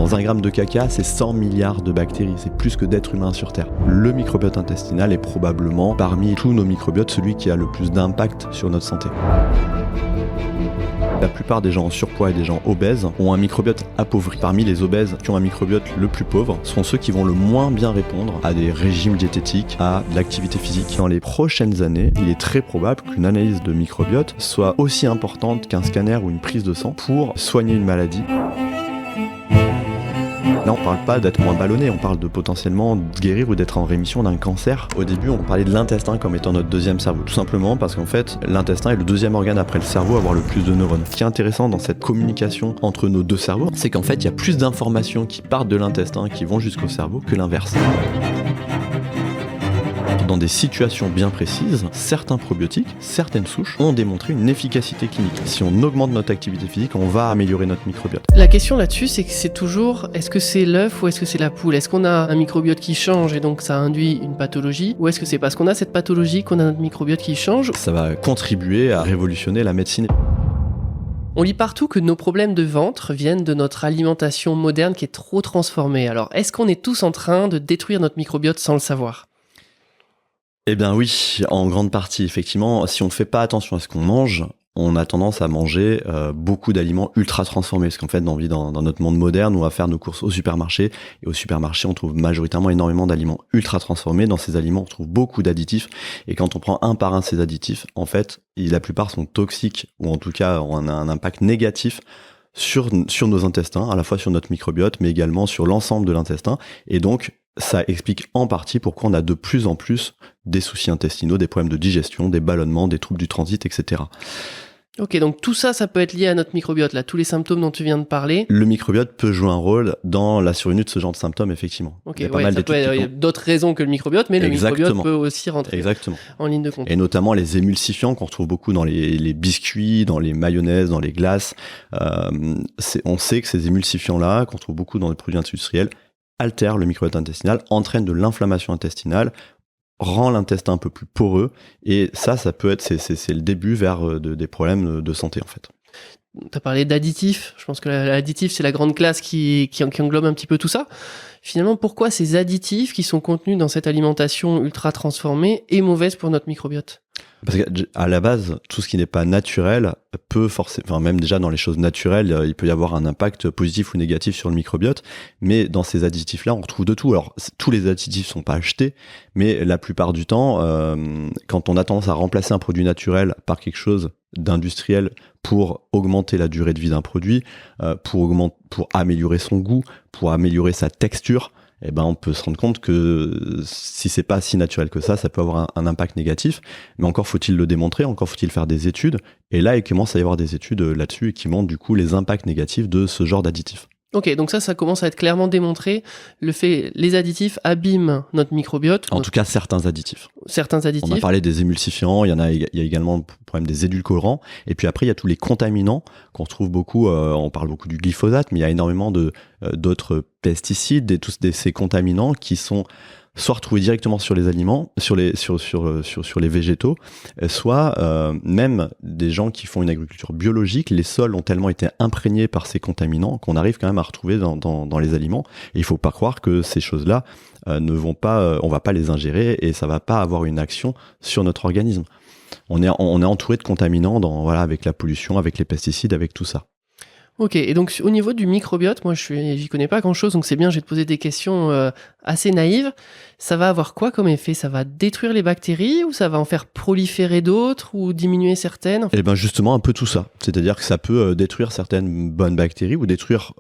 Dans 1 gramme de caca, c'est 100 milliards de bactéries, c'est plus que d'êtres humains sur Terre. Le microbiote intestinal est probablement, parmi tous nos microbiotes, celui qui a le plus d'impact sur notre santé. La plupart des gens en surpoids et des gens obèses ont un microbiote appauvri. Parmi les obèses qui ont un microbiote le plus pauvre sont ceux qui vont le moins bien répondre à des régimes diététiques, à de l'activité physique. Dans les prochaines années, il est très probable qu'une analyse de microbiote soit aussi importante qu'un scanner ou une prise de sang pour soigner une maladie. Là, on ne parle pas d'être moins ballonné, on parle de potentiellement guérir ou d'être en rémission d'un cancer. Au début, on parlait de l'intestin comme étant notre deuxième cerveau, tout simplement parce qu'en fait, l'intestin est le deuxième organe après le cerveau à avoir le plus de neurones. Ce qui est intéressant dans cette communication entre nos deux cerveaux, c'est qu'en fait, il y a plus d'informations qui partent de l'intestin qui vont jusqu'au cerveau que l'inverse. Dans des situations bien précises, certains probiotiques, certaines souches ont démontré une efficacité clinique. Si on augmente notre activité physique, on va améliorer notre microbiote. La question là-dessus, c'est que c'est toujours, est-ce que c'est l'œuf ou est-ce que c'est la poule? Est-ce qu'on a un microbiote qui change et donc ça induit une pathologie? Ou est-ce que c'est parce qu'on a cette pathologie qu'on a notre microbiote qui change? Ça va contribuer à révolutionner la médecine. On lit partout que nos problèmes de ventre viennent de notre alimentation moderne qui est trop transformée. Alors, est-ce qu'on est tous en train de détruire notre microbiote sans le savoir? Eh bien oui, en grande partie, effectivement. Si on ne fait pas attention à ce qu'on mange, on a tendance à manger beaucoup d'aliments ultra transformés. Parce qu'en fait, on vit dans notre monde moderne, on va faire nos courses au supermarché. Et au supermarché, on trouve majoritairement énormément d'aliments ultra transformés. Dans ces aliments, on trouve beaucoup d'additifs. Et quand on prend un par un ces additifs, en fait, la plupart sont toxiques, ou en tout cas ont un impact négatif sur nos intestins, à la fois sur notre microbiote, mais également sur l'ensemble de l'intestin. Et donc, ça explique en partie pourquoi on a de plus en plus des soucis intestinaux, des problèmes de digestion, des ballonnements, des troubles du transit, etc. Ok, donc tout ça, ça peut être lié à notre microbiote, là, tous les symptômes dont tu viens de parler. Le microbiote peut jouer un rôle dans la survenue de ce genre de symptômes, effectivement. Ok, il y a d'autres raisons que le microbiote, mais Exactement. Le microbiote peut aussi rentrer en ligne de compte. Et notamment les émulsifiants qu'on retrouve beaucoup dans les biscuits, dans les mayonnaises, dans les glaces. On sait que ces émulsifiants-là, qu'on trouve beaucoup dans les produits industriels, altèrent le microbiote intestinal, entraînent de l'inflammation intestinale, rend l'intestin un peu plus poreux, et ça peut être, c'est le début vers des problèmes de santé en fait. Tu as parlé d'additifs, je pense que l'additif c'est la grande classe qui englobe un petit peu tout ça. Finalement, pourquoi ces additifs qui sont contenus dans cette alimentation ultra transformée est mauvaise pour notre microbiote? Parce qu'à la base, tout ce qui n'est pas naturel peut forcément, même déjà dans les choses naturelles, il peut y avoir un impact positif ou négatif sur le microbiote, mais dans ces additifs-là, on retrouve de tout. Alors, tous les additifs sont pas achetés, mais la plupart du temps, quand on a tendance à remplacer un produit naturel par quelque chose d'industriel pour augmenter la durée de vie d'un produit, pour améliorer son goût, pour améliorer sa texture, eh ben on peut se rendre compte que si c'est pas si naturel que ça peut avoir un impact négatif. Mais encore faut-il le démontrer, encore faut-il faire des études. Et là, il commence à y avoir des études là-dessus et qui montrent du coup les impacts négatifs de ce genre d'additifs. Ok, donc ça commence à être clairement démontré. Les additifs abîment notre microbiote. En tout cas, certains additifs. Certains additifs. On a parlé des émulsifiants, il y a également le problème des édulcorants. Et puis après, il y a tous les contaminants qu'on trouve beaucoup. On parle beaucoup du glyphosate, mais il y a énormément d'autres pesticides, ces contaminants qui sont soit retrouvés directement sur les aliments, sur les végétaux, soit même des gens qui font une agriculture biologique, les sols ont tellement été imprégnés par ces contaminants qu'on arrive quand même à retrouver dans les aliments. Et il faut pas croire que ces choses-là on va pas les ingérer et ça va pas avoir une action sur notre organisme. On est entouré de contaminants avec la pollution, avec les pesticides, avec tout ça. Ok, et donc au niveau du microbiote, moi j'y connais pas grand-chose, donc c'est bien, je vais te poser des questions assez naïves. Ça va avoir quoi comme effet? Ça va détruire les bactéries ou ça va en faire proliférer d'autres ou diminuer certaines? Eh ben justement un peu tout ça. C'est-à-dire que ça peut détruire certaines bonnes bactéries ou détruire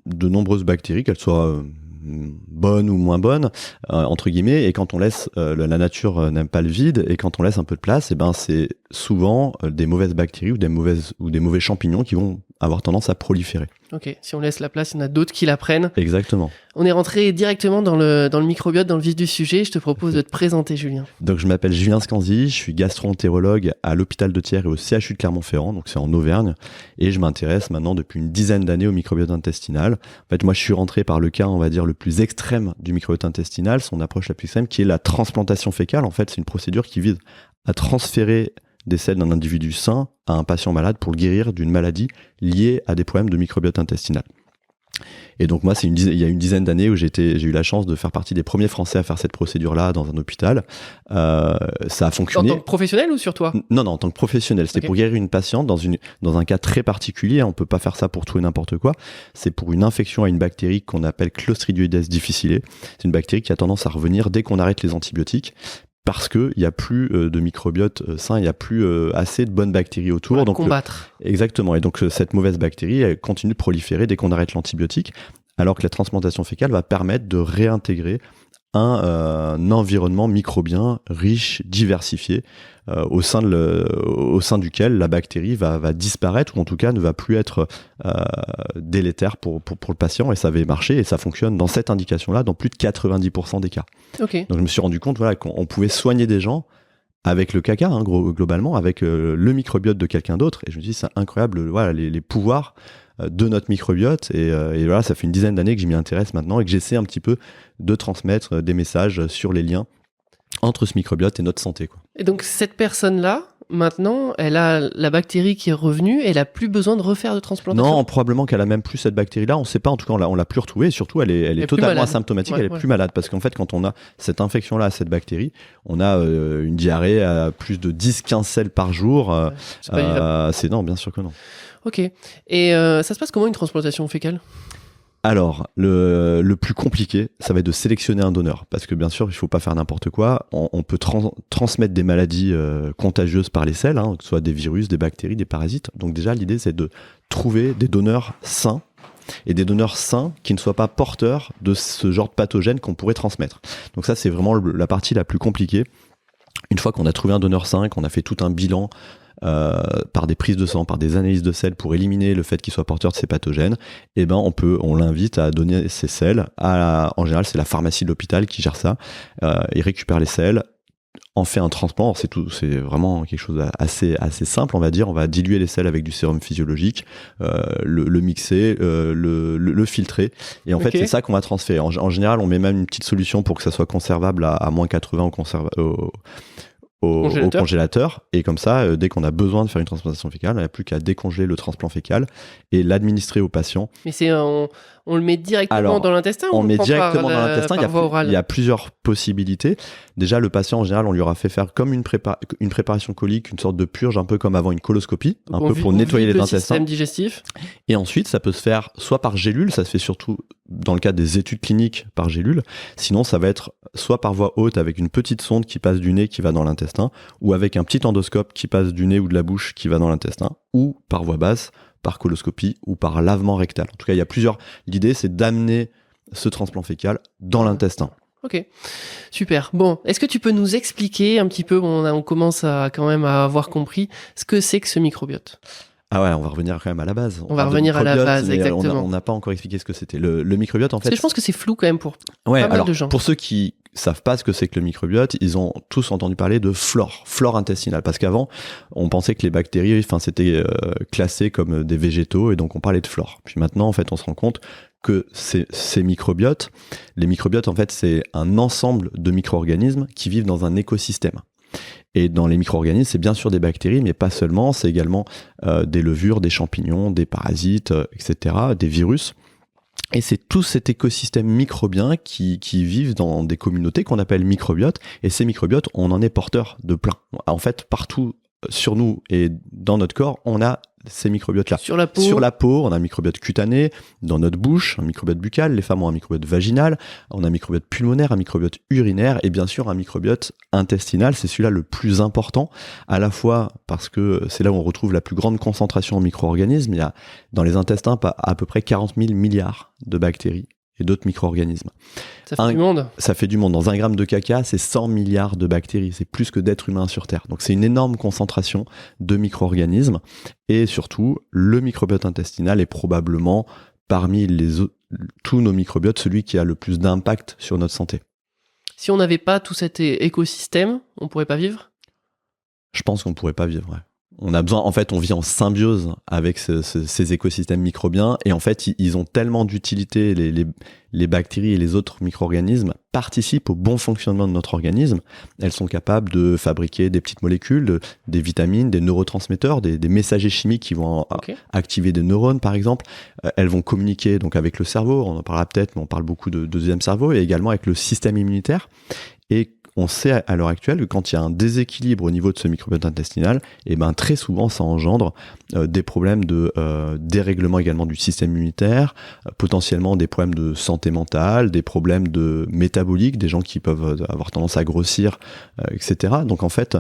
de nombreuses bactéries, qu'elles soient bonnes ou moins bonnes, entre guillemets, et quand on laisse, la nature n'aime pas le vide, et quand on laisse un peu de place, eh ben c'est souvent des mauvaises bactéries ou des mauvais champignons qui vont avoir tendance à proliférer. Ok, si on laisse la place, il y en a d'autres qui la prennent. Exactement. On est rentré directement dans le microbiote, dans le vif du sujet. Je te propose de te présenter, Julien. Donc je m'appelle Julien Scanzi, je suis gastro-entérologue à l'hôpital de Thiers et au CHU de Clermont-Ferrand, donc c'est en Auvergne, et je m'intéresse maintenant depuis une dizaine d'années au microbiote intestinal. En fait, moi je suis rentré par le cas, on va dire, le plus extrême du microbiote intestinal, son approche la plus extrême, qui est la transplantation fécale. En fait, c'est une procédure qui vise à transférer des selles d'un individu sain à un patient malade pour le guérir d'une maladie liée à des problèmes de microbiote intestinal. Et donc moi, il y a une dizaine d'années où j'ai eu la chance de faire partie des premiers Français à faire cette procédure-là dans un hôpital. Ça a fonctionné. En tant que professionnel ou sur toi? Non, en tant que professionnel. C'était pour guérir une patiente dans un cas très particulier. On peut pas faire ça pour tout et n'importe quoi. C'est pour une infection à une bactérie qu'on appelle Clostridioides difficile. C'est une bactérie qui a tendance à revenir dès qu'on arrête les antibiotiques. Parce qu'il n'y a plus de microbiote sain, il n'y a plus assez de bonnes bactéries autour. Pour donc combattre. Exactement. Et donc cette mauvaise bactérie, elle continue de proliférer dès qu'on arrête l'antibiotique, alors que la transplantation fécale va permettre de réintégrer un environnement microbien riche, diversifié, au sein duquel la bactérie va disparaître, ou en tout cas ne va plus être délétère pour le patient, et ça avait marché, et ça fonctionne dans cette indication-là dans plus de 90% des cas. Okay. Donc je me suis rendu compte qu'on pouvait soigner des gens avec le caca, globalement, avec le microbiote de quelqu'un d'autre, et je me suis dit, c'est incroyable, voilà, les pouvoirs de notre microbiote, et voilà, ça fait une dizaine d'années que je m'y intéresse maintenant et que j'essaie un petit peu de transmettre des messages sur les liens entre ce microbiote et notre santé, quoi. Et donc cette personne-là, maintenant, elle a la bactérie qui est revenue, et elle a plus besoin de refaire de transplantation? Non, probablement qu'elle a même plus cette bactérie-là, on ne sait pas, en tout cas on l'a plus retrouvée, et surtout elle est totalement asymptomatique, elle est plus malade, parce qu'en fait quand on a cette infection-là à cette bactérie, on a une diarrhée à plus de 10-15 selles par jour. C'est pas vivable. Non, bien sûr que non. Ok. Et ça se passe comment une transplantation fécale? Alors, le plus compliqué, ça va être de sélectionner un donneur. Parce que bien sûr, il ne faut pas faire n'importe quoi. On peut transmettre des maladies contagieuses par les selles, que ce soit des virus, des bactéries, des parasites. Donc déjà, l'idée, c'est de trouver des donneurs sains, et des donneurs sains qui ne soient pas porteurs de ce genre de pathogène qu'on pourrait transmettre. Donc ça, c'est vraiment la partie la plus compliquée. Une fois qu'on a trouvé un donneur sain, qu'on a fait tout un bilan par des prises de sang, par des analyses de selles pour éliminer le fait qu'il soit porteur de ces pathogènes, et ben on l'invite à donner ces selles en général, c'est la pharmacie de l'hôpital qui gère ça. Il récupère les selles, en fait un transplant. C'est vraiment quelque chose assez simple, on va dire. On va diluer les selles avec du sérum physiologique, le mixer, le filtrer, et en fait c'est ça qu'on va transférer. En général, on met même une petite solution pour que ça soit conservable à moins 80 au congélateur, et comme ça, dès qu'on a besoin de faire une transplantation fécale, on n'a plus qu'à décongeler le transplant fécal et l'administrer au patient. Mais on le met directement dans l'intestin? On met directement dans l'intestin. Il y a plusieurs possibilités. Déjà, le patient, en général, on lui aura fait faire comme une préparation colique, une sorte de purge, un peu comme avant une coloscopie, un peu pour nettoyer les intestins. Système digestif. Et ensuite, ça peut se faire soit par gélule, ça se fait surtout dans le cadre des études cliniques par gélule. Sinon, ça va être soit par voie haute avec une petite sonde qui passe du nez qui va dans l'intestin, ou avec un petit endoscope qui passe du nez ou de la bouche qui va dans l'intestin, ou par voie basse, par coloscopie ou par lavement rectal. En tout cas, il y a plusieurs. L'idée, c'est d'amener ce transplant fécal dans l'intestin. Ok, super. Bon, est-ce que tu peux nous expliquer un petit peu, on commence quand même à avoir compris ce que c'est que ce microbiote? Ah ouais, on va revenir quand même à la base. On va revenir à la base, exactement. On n'a pas encore expliqué ce que c'était. Le microbiote, en fait... Parce que je pense que c'est flou quand même pour pas mal de gens. Pour ceux qui savent pas ce que c'est que le microbiote, ils ont tous entendu parler de flore intestinale. Parce qu'avant, on pensait que les bactéries, c'était classé comme des végétaux, et donc on parlait de flore. Puis maintenant, en fait, on se rend compte que ces microbiotes, les microbiotes, en fait, c'est un ensemble de micro-organismes qui vivent dans un écosystème. Et dans les micro-organismes, c'est bien sûr des bactéries, mais pas seulement, c'est également des levures, des champignons, des parasites, etc., des virus. Et c'est tout cet écosystème microbien qui vivent dans des communautés qu'on appelle microbiotes. Et ces microbiotes, on en est porteur de plein. En fait, partout sur nous et dans notre corps, on a ces microbiotes-là. Sur la peau, on a un microbiote cutané, dans notre bouche, un microbiote buccal, les femmes ont un microbiote vaginal, on a un microbiote pulmonaire, un microbiote urinaire, et bien sûr un microbiote intestinal. C'est celui-là le plus important, à la fois parce que c'est là où on retrouve la plus grande concentration en micro-organismes. Il y a dans les intestins à peu près 40 000 milliards de bactéries et d'autres micro-organismes. Ça fait du monde. Ça fait du monde. Dans un gramme de caca, c'est 100 milliards de bactéries. C'est plus que d'êtres humains sur Terre. Donc c'est une énorme concentration de micro-organismes. Et surtout, le microbiote intestinal est probablement, parmi tous nos microbiotes, celui qui a le plus d'impact sur notre santé. Si on n'avait pas tout cet écosystème, on pourrait pas vivre? Je pense qu'on ne pourrait pas vivre, ouais. on a besoin, en fait, on vit en symbiose avec ces écosystèmes microbiens, et en fait, ils ont tellement d'utilité, les bactéries et les autres micro-organismes participent au bon fonctionnement de notre organisme. Elles sont capables de fabriquer des petites molécules, des vitamines, des neurotransmetteurs, des messagers chimiques qui vont activer des neurones, par exemple. Elles vont communiquer donc avec le cerveau, on en parlera peut-être, mais on parle beaucoup de deuxième cerveau, et également avec le système immunitaire. Et on sait à l'heure actuelle que quand il y a un déséquilibre au niveau de ce microbiote intestinal, et ben très souvent ça engendre des problèmes de dérèglement également du système immunitaire, potentiellement des problèmes de santé mentale, des problèmes de métabolique, des gens qui peuvent avoir tendance à grossir, etc. Donc en fait,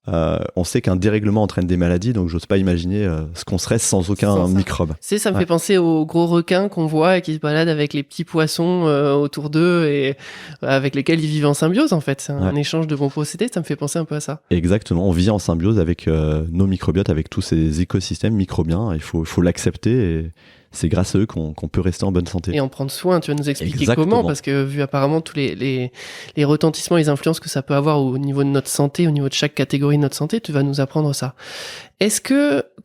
on sait qu'un dérèglement entraîne des maladies, donc j'ose pas imaginer ce qu'on serait sans aucun microbe. Ça me fait penser aux gros requins qu'on voit et qui se baladent avec les petits poissons autour d'eux et avec lesquels ils vivent en symbiose, en fait. C'est un échange de bons procédés, ça me fait penser un peu à ça. Exactement, on vit en symbiose avec nos microbiotes, avec tous ces écosystèmes microbiens. Il faut l'accepter, et c'est grâce à eux qu'on peut rester en bonne santé. Et en prendre soin, tu vas nous expliquer comment, parce que vu apparemment tous les retentissements, les influences que ça peut avoir au niveau de notre santé, au niveau de chaque catégorie de notre santé, tu vas nous apprendre ça.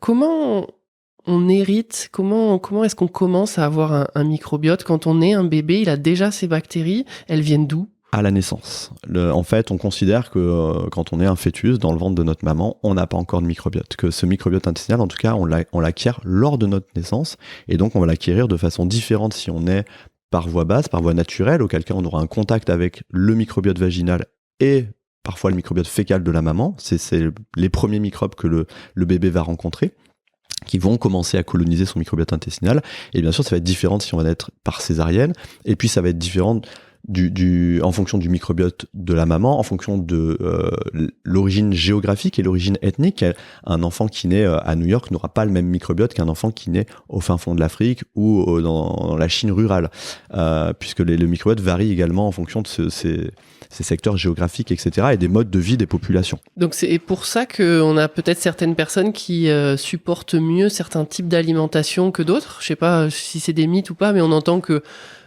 Comment on hérite, comment est-ce qu'on commence à avoir un microbiote? Quand on est un bébé, il a déjà ces bactéries, elles viennent d'où? À la naissance. En fait, on considère que quand on est un fœtus dans le ventre de notre maman, on n'a pas encore de microbiote. Que ce microbiote intestinal, en tout cas, on l'acquiert lors de notre naissance. Et donc, on va l'acquérir de façon différente si on est par voie basse, par voie naturelle, auquel cas on aura un contact avec le microbiote vaginal et parfois le microbiote fécal de la maman. C'est les premiers microbes que le bébé va rencontrer, qui vont commencer à coloniser son microbiote intestinal. Et bien sûr, ça va être différent si on va naître par césarienne. Et puis, ça va être différent en fonction du microbiote de la maman, en fonction de l'origine géographique et l'origine ethnique. Un enfant qui naît à New York n'aura pas le même microbiote qu'un enfant qui naît au fin fond de l'Afrique ou dans la Chine rurale, puisque le microbiote varie également en fonction de ces secteurs géographiques, etc., et des modes de vie des populations. Donc c'est pour ça qu'on a peut-être certaines personnes qui supportent mieux certains types d'alimentation que d'autres. Je sais pas si c'est des mythes ou pas, mais on entend que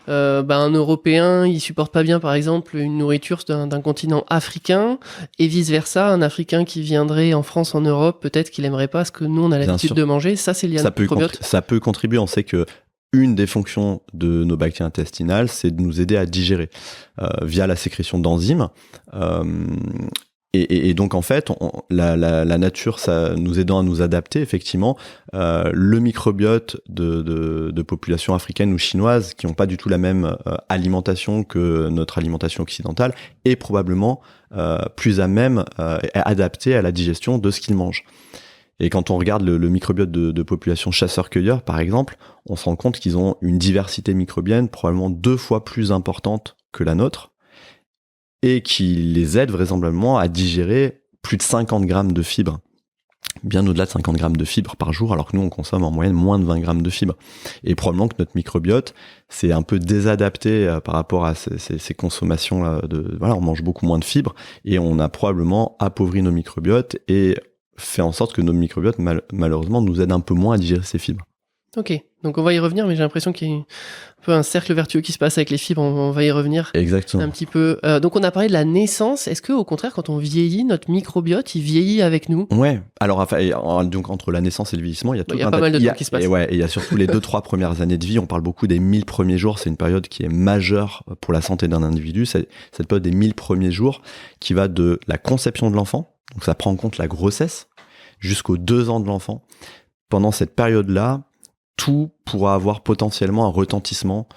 un Européen, il supporte pas bien, par exemple, une nourriture d'un continent africain, et vice-versa, un Africain qui viendrait en France, en Europe, peut-être qu'il aimerait pas ce que nous, on a l'habitude de manger. Ça, c'est lié à notre microbiote. Ça peut contribuer. On sait que une des fonctions de nos bactéries intestinales, c'est de nous aider à digérer via la sécrétion d'enzymes. Et donc en fait, la nature, ça nous aidant à nous adapter, effectivement, le microbiote de populations africaines ou chinoises qui n'ont pas du tout la même alimentation que notre alimentation occidentale est probablement plus à même adapté à la digestion de ce qu'ils mangent. Et quand on regarde le microbiote de populations chasseurs-cueilleurs, par exemple, on se rend compte qu'ils ont une diversité microbienne probablement 2 fois plus importante que la nôtre, et qui les aide vraisemblablement à digérer plus de 50 grammes de fibres, bien au-delà de 50 grammes de fibres par jour, alors que nous, on consomme en moyenne moins de 20 grammes de fibres. Et probablement que notre microbiote s'est un peu désadapté par rapport à ces consommations-là. On mange beaucoup moins de fibres, et on a probablement appauvri nos microbiotes et fait en sorte que nos microbiotes, malheureusement, nous aident un peu moins à digérer ces fibres. Ok, donc on va y revenir, mais j'ai l'impression qu'il y a un peu un cercle vertueux qui se passe avec les fibres, on va y revenir. Exactement. Un petit peu. Donc on a parlé de la naissance, est-ce qu'au contraire, quand on vieillit, notre microbiote, il vieillit avec nous? Ouais, alors donc entre la naissance et le vieillissement, il y a tout pas mal de temps qui se passe. Et il y a surtout les 2-3 premières années de vie, on parle beaucoup des 1000 premiers jours, c'est une période qui est majeure pour la santé d'un individu, c'est cette période des 1000 premiers jours qui va de la conception de l'enfant, donc ça prend en compte la grossesse, jusqu'aux 2 ans de l'enfant. Pendant cette période-là, tout pourra avoir potentiellement un retentissement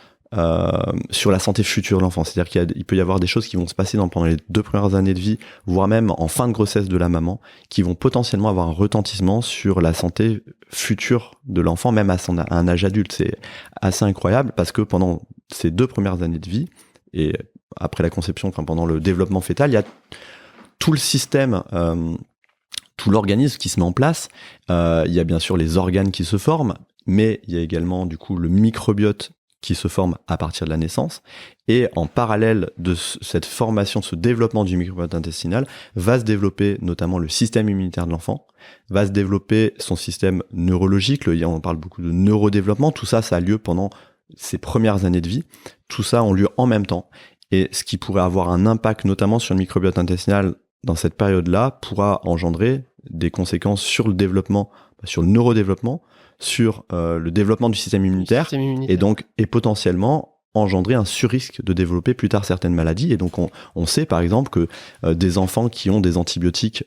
sur la santé future de l'enfant. C'est-à-dire qu'il peut y avoir des choses qui vont se passer pendant les 2 premières années de vie, voire même en fin de grossesse de la maman, qui vont potentiellement avoir un retentissement sur la santé future de l'enfant, même à un âge adulte. C'est assez incroyable parce que pendant ces 2 premières années de vie, et après la conception, pendant le développement fœtal, il y a tout le système... tout l'organisme qui se met en place, il y a bien sûr les organes qui se forment, mais il y a également du coup le microbiote qui se forme à partir de la naissance, et en parallèle de cette formation, ce développement du microbiote intestinal, va se développer notamment le système immunitaire de l'enfant, va se développer son système neurologique, on parle beaucoup de neurodéveloppement, tout ça, ça a lieu pendant ces premières années de vie, tout ça a lieu en même temps, et ce qui pourrait avoir un impact notamment sur le microbiote intestinal dans cette période-là pourra engendrer des conséquences sur le développement, sur le neurodéveloppement, sur le développement du système immunitaire, et potentiellement engendrer un surrisque de développer plus tard certaines maladies. Et donc on sait par exemple que des enfants qui ont des antibiotiques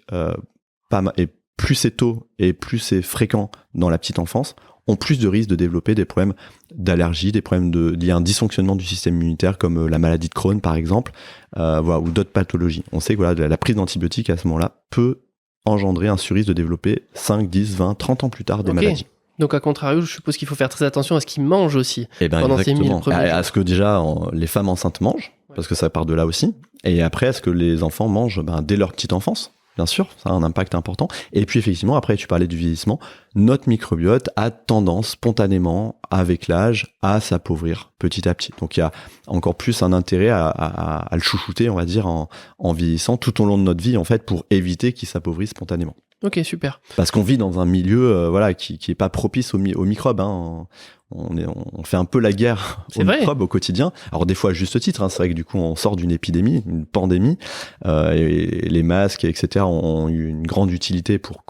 et plus c'est tôt et plus c'est fréquent dans la petite enfance, ont plus de risques de développer des problèmes d'allergie, des problèmes liés à un dysfonctionnement du système immunitaire comme la maladie de Crohn par exemple, ou d'autres pathologies. On sait que la prise d'antibiotiques à ce moment-là peut engendrer un surrisque de développer 5, 10, 20, 30 ans plus tard des maladies. Donc, à contrario, je suppose qu'il faut faire très attention à ce qu'ils mangent aussi pendant ces 1000 premiers jours. À ce que déjà les femmes enceintes mangent, parce que ça part de là aussi. Et après, à ce que les enfants mangent dès leur petite enfance. Bien sûr, ça a un impact important. Et puis effectivement, après, tu parlais du vieillissement. Notre microbiote a tendance spontanément, avec l'âge, à s'appauvrir petit à petit. Donc il y a encore plus un intérêt à le chouchouter, on va dire, en vieillissant tout au long de notre vie, en fait, pour éviter qu'il s'appauvrisse spontanément. Ok, super. Parce qu'on vit dans un milieu qui est pas propice aux microbes. Hein. On fait un peu la guerre aux microbes au quotidien. Alors des fois à juste titre, hein. C'est vrai que du coup on sort d'une épidémie, une pandémie, et les masques, etc. ont eu une grande utilité pour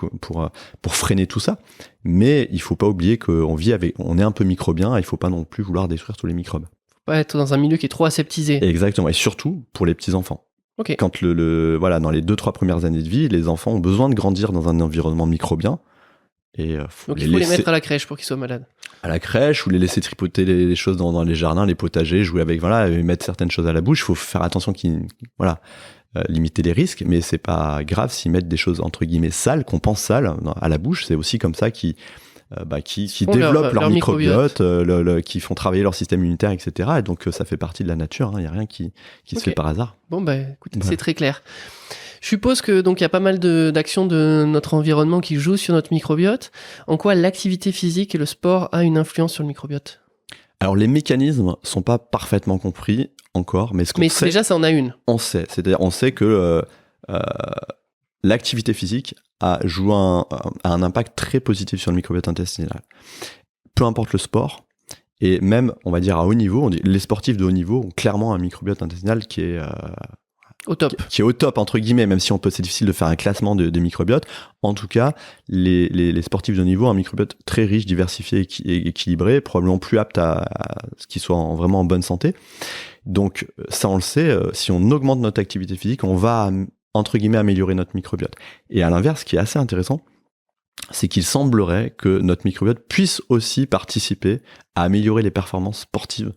freiner tout ça. Mais il faut pas oublier qu'on est un peu microbien, et il faut pas non plus vouloir détruire tous les microbes. Faut pas être dans un milieu qui est trop aseptisé. Exactement, et surtout pour les petits enfants. Okay. Quand dans les 2-3 premières années de vie, les enfants ont besoin de grandir dans un environnement microbien. Et donc il faut les mettre à la crèche pour qu'ils soient malades. À la crèche, ou les laisser tripoter les choses dans les jardins, les potagers, jouer avec, et mettre certaines choses à la bouche. Il faut faire attention limiter les risques, mais c'est pas grave s'ils mettent des choses entre guillemets sales, qu'on pense sales, à la bouche. C'est aussi comme ça qui développent leur microbiote, qui font travailler leur système immunitaire, etc. Et donc ça fait partie de la nature. Il n'y a rien qui se fait par hasard. Bon, écoutez, c'est très clair. Je suppose que donc il y a pas mal d'actions de notre environnement qui jouent sur notre microbiote. En quoi l'activité physique et le sport a une influence sur le microbiote ? Alors les mécanismes sont pas parfaitement compris encore, mais déjà ça en a une. On sait, c'est-à-dire on sait que l'activité physique a un impact très positif sur le microbiote intestinal. Peu importe le sport, et même on va dire à haut niveau, les sportifs de haut niveau ont clairement un microbiote intestinal qui est au top. Qui est au top, entre guillemets, même si c'est difficile de faire un classement des microbiotes. En tout cas, les sportifs de haut niveau ont un microbiote très riche, diversifié et équilibré, probablement plus apte à ce qu'ils soient vraiment en bonne santé. Donc, ça, on le sait, si on augmente notre activité physique, on va, entre guillemets, améliorer notre microbiote. Et à l'inverse, ce qui est assez intéressant, c'est qu'il semblerait que notre microbiote puisse aussi participer à améliorer les performances sportives.